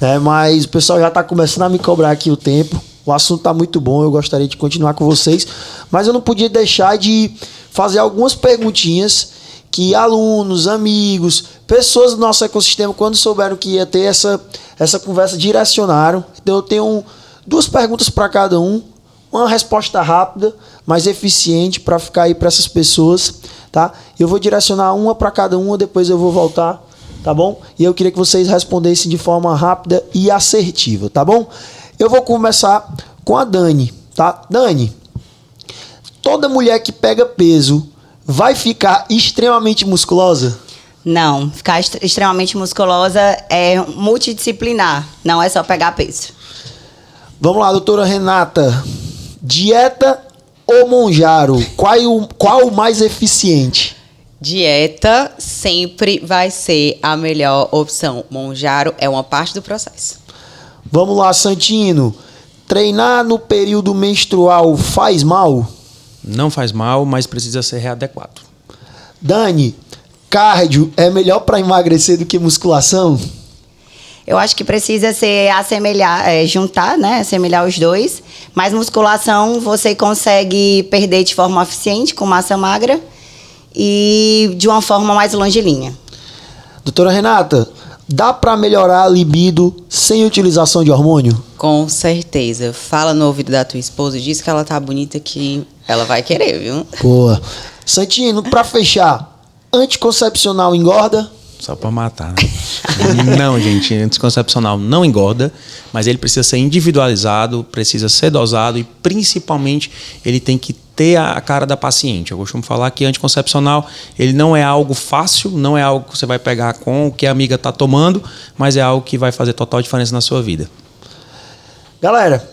Né? Mas o pessoal já está começando a me cobrar aqui o tempo. O assunto está muito bom, eu gostaria de continuar com vocês. Mas eu não podia deixar de fazer algumas perguntinhas que alunos, amigos, pessoas do nosso ecossistema, quando souberam que ia ter essa conversa, direcionaram. Então eu tenho 2 perguntas para cada um. Uma resposta rápida, mas eficiente para ficar aí para essas pessoas. Tá? Eu vou direcionar uma para cada uma, depois eu vou voltar. Tá bom? E eu queria que vocês respondessem de forma rápida e assertiva, tá bom? Eu vou começar com a Dani, tá? Dani, toda mulher que pega peso vai ficar extremamente musculosa? Não, ficar extremamente musculosa é multidisciplinar, não é só pegar peso. Vamos lá, doutora Renata. Dieta ou Monjaro? Qual o mais eficiente? Dieta sempre vai ser a melhor opção. Monjaro é uma parte do processo. Vamos lá, Santino. Treinar no período menstrual faz mal? Não faz mal, mas precisa ser readequado. Dani, cardio é melhor para emagrecer do que musculação? Eu acho que precisa ser juntar, né? Assemelhar os dois. Mas musculação você consegue perder de forma eficiente, com massa magra, e de uma forma mais longilínea. Doutora Renata, dá para melhorar a libido sem utilização de hormônio? Com certeza. Fala no ouvido da tua esposa, diz que ela tá bonita, que ela vai querer, viu? Boa. Santino, para fechar, anticoncepcional engorda? Só pra matar, né? Não, gente, anticoncepcional não engorda, mas ele precisa ser individualizado, precisa ser dosado e, principalmente, ele tem que ter a cara da paciente. Eu costumo falar que anticoncepcional, ele não é algo fácil, não é algo que você vai pegar com o que a amiga está tomando, mas é algo que vai fazer total diferença na sua vida. Galera,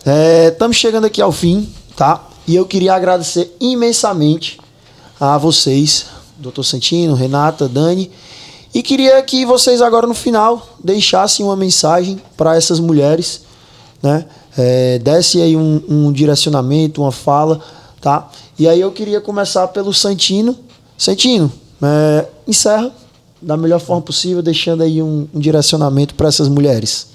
estamos chegando aqui ao fim, tá? E eu queria agradecer imensamente a vocês, Dr. Santino, Renata, Dani, e queria que vocês agora no final deixassem uma mensagem para essas mulheres, né? Desse aí um direcionamento, uma fala, tá? E aí eu queria começar pelo Santino. Santino, encerra da melhor forma possível, deixando aí um direcionamento para essas mulheres.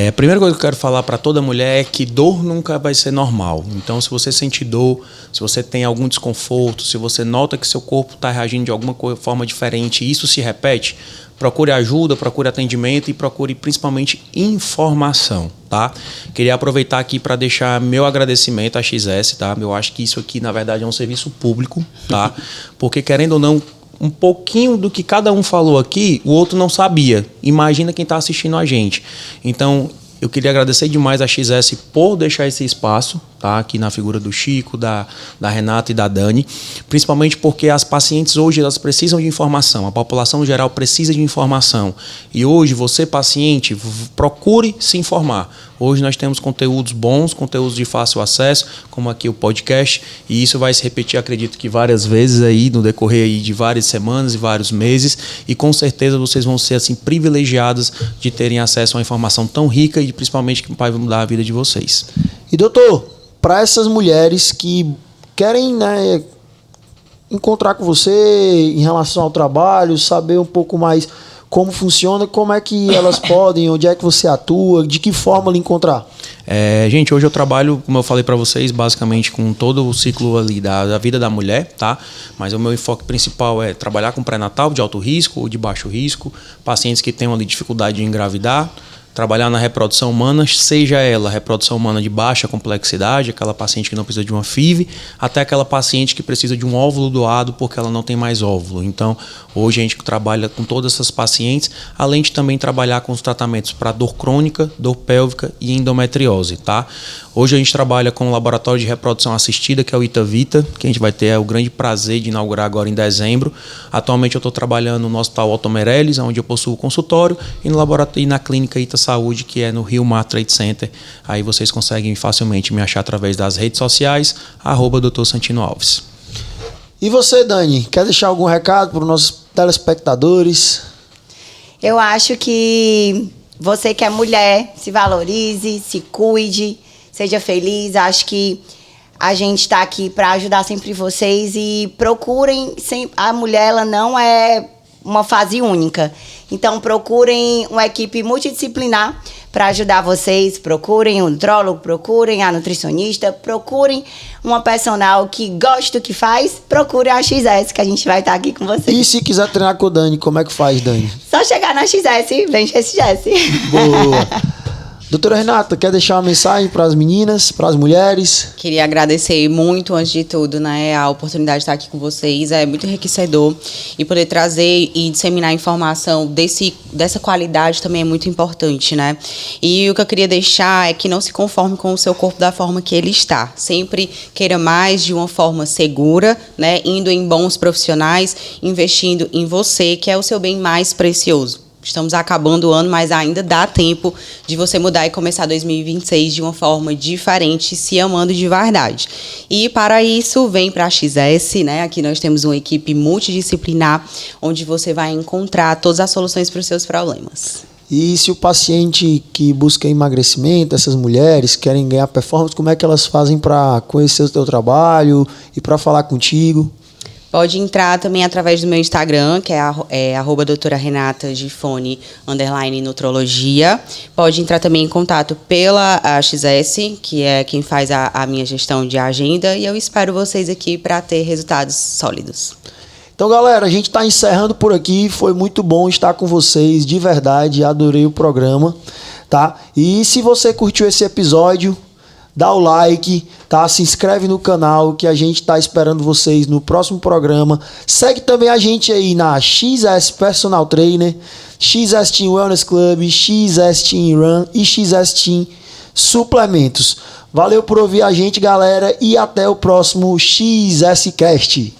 A primeira coisa que eu quero falar para toda mulher é que dor nunca vai ser normal. Então, se você sente dor, se você tem algum desconforto, se você nota que seu corpo está reagindo de alguma forma diferente e isso se repete, procure ajuda, procure atendimento e procure principalmente informação, tá? Queria aproveitar aqui para deixar meu agradecimento à XS, tá? Eu acho que isso aqui, na verdade, é um serviço público, tá? Porque, querendo ou não, um pouquinho do que cada um falou aqui, o outro não sabia. Imagina quem está assistindo a gente. Então, eu queria agradecer demais a XS por deixar esse espaço, tá? Aqui na figura do Chico, da Renata e da Dani. Principalmente porque as pacientes hoje elas precisam de informação. A população geral precisa de informação. E hoje, você, paciente, procure se informar. Hoje nós temos conteúdos bons, conteúdos de fácil acesso, como aqui o podcast, e isso vai se repetir, acredito que várias vezes aí no decorrer aí de várias semanas e vários meses, e com certeza vocês vão ser assim privilegiados de terem acesso a uma informação tão rica e principalmente que vai mudar a vida de vocês. E doutor, para essas mulheres que querem, né, encontrar com você em relação ao trabalho, saber um pouco mais como funciona, como é que elas podem, onde é que você atua, de que forma lhe encontrar? Gente, hoje eu trabalho, como eu falei para vocês, basicamente com todo o ciclo ali da vida da mulher, tá? Mas o meu enfoque principal é trabalhar com pré-natal de alto risco ou de baixo risco, pacientes que tenham ali dificuldade de engravidar, trabalhar na reprodução humana, seja ela reprodução humana de baixa complexidade, aquela paciente que não precisa de uma FIV, até aquela paciente que precisa de um óvulo doado porque ela não tem mais óvulo. Então, hoje a gente trabalha com todas essas pacientes, além de também trabalhar com os tratamentos para dor crônica, dor pélvica e endometriose, tá? Hoje a gente trabalha com o laboratório de reprodução assistida, que é o Itavita, que a gente vai ter o grande prazer de inaugurar agora em dezembro. Atualmente eu estou trabalhando no Hospital Otto Meirelles, onde eu possuo o consultório, e no laboratório e na clínica Ita Saúde, que é no Rio Mar Trade Center. Aí vocês conseguem facilmente me achar através das redes sociais, @Dr. Santino Alves. E você, Dani, quer deixar algum recado para os nossos telespectadores? Eu acho que você que é mulher, se valorize, se cuide, seja feliz. Acho que a gente está aqui para ajudar sempre vocês e procurem. A mulher ela não é uma fase única. Então, procurem uma equipe multidisciplinar para ajudar vocês. Procurem um nutrólogo, procurem a nutricionista, procurem uma personal que gosta do que faz. Procurem a XS, que a gente vai estar aqui com vocês. E se quiser treinar com o Dani, como é que faz, Dani? Só chegar na XS, vem XS. Boa! Doutora Renata, quer deixar uma mensagem para as meninas, para as mulheres? Queria agradecer muito, antes de tudo, né, a oportunidade de estar aqui com vocês. É muito enriquecedor e poder trazer e disseminar informação dessa qualidade também é muito importante, né? E o que eu queria deixar é que não se conforme com o seu corpo da forma que ele está. Sempre queira mais de uma forma segura, né? Indo em bons profissionais, investindo em você, que é o seu bem mais precioso. Estamos acabando o ano, mas ainda dá tempo de você mudar e começar 2026 de uma forma diferente, se amando de verdade. E para isso, vem para a XS, né? Aqui nós temos uma equipe multidisciplinar, onde você vai encontrar todas as soluções para os seus problemas. E se o paciente que busca emagrecimento, essas mulheres querem ganhar performance, como é que elas fazem para conhecer o teu trabalho e para falar contigo? Pode entrar também através do meu Instagram, que é @doutora Renata Gifone _nutrologia. Pode entrar também em contato pela XS, que é quem faz a minha gestão de agenda. E eu espero vocês aqui para ter resultados sólidos. Então, galera, a gente está encerrando por aqui. Foi muito bom estar com vocês, de verdade. Adorei o programa, tá? E se você curtiu esse episódio, dá o like, tá? Se inscreve no canal que a gente tá esperando vocês no próximo programa. Segue também a gente aí na XS Personal Trainer, XS Team Wellness Club, XS Team Run e XS Team Suplementos. Valeu por ouvir a gente, galera, e até o próximo XS Cast.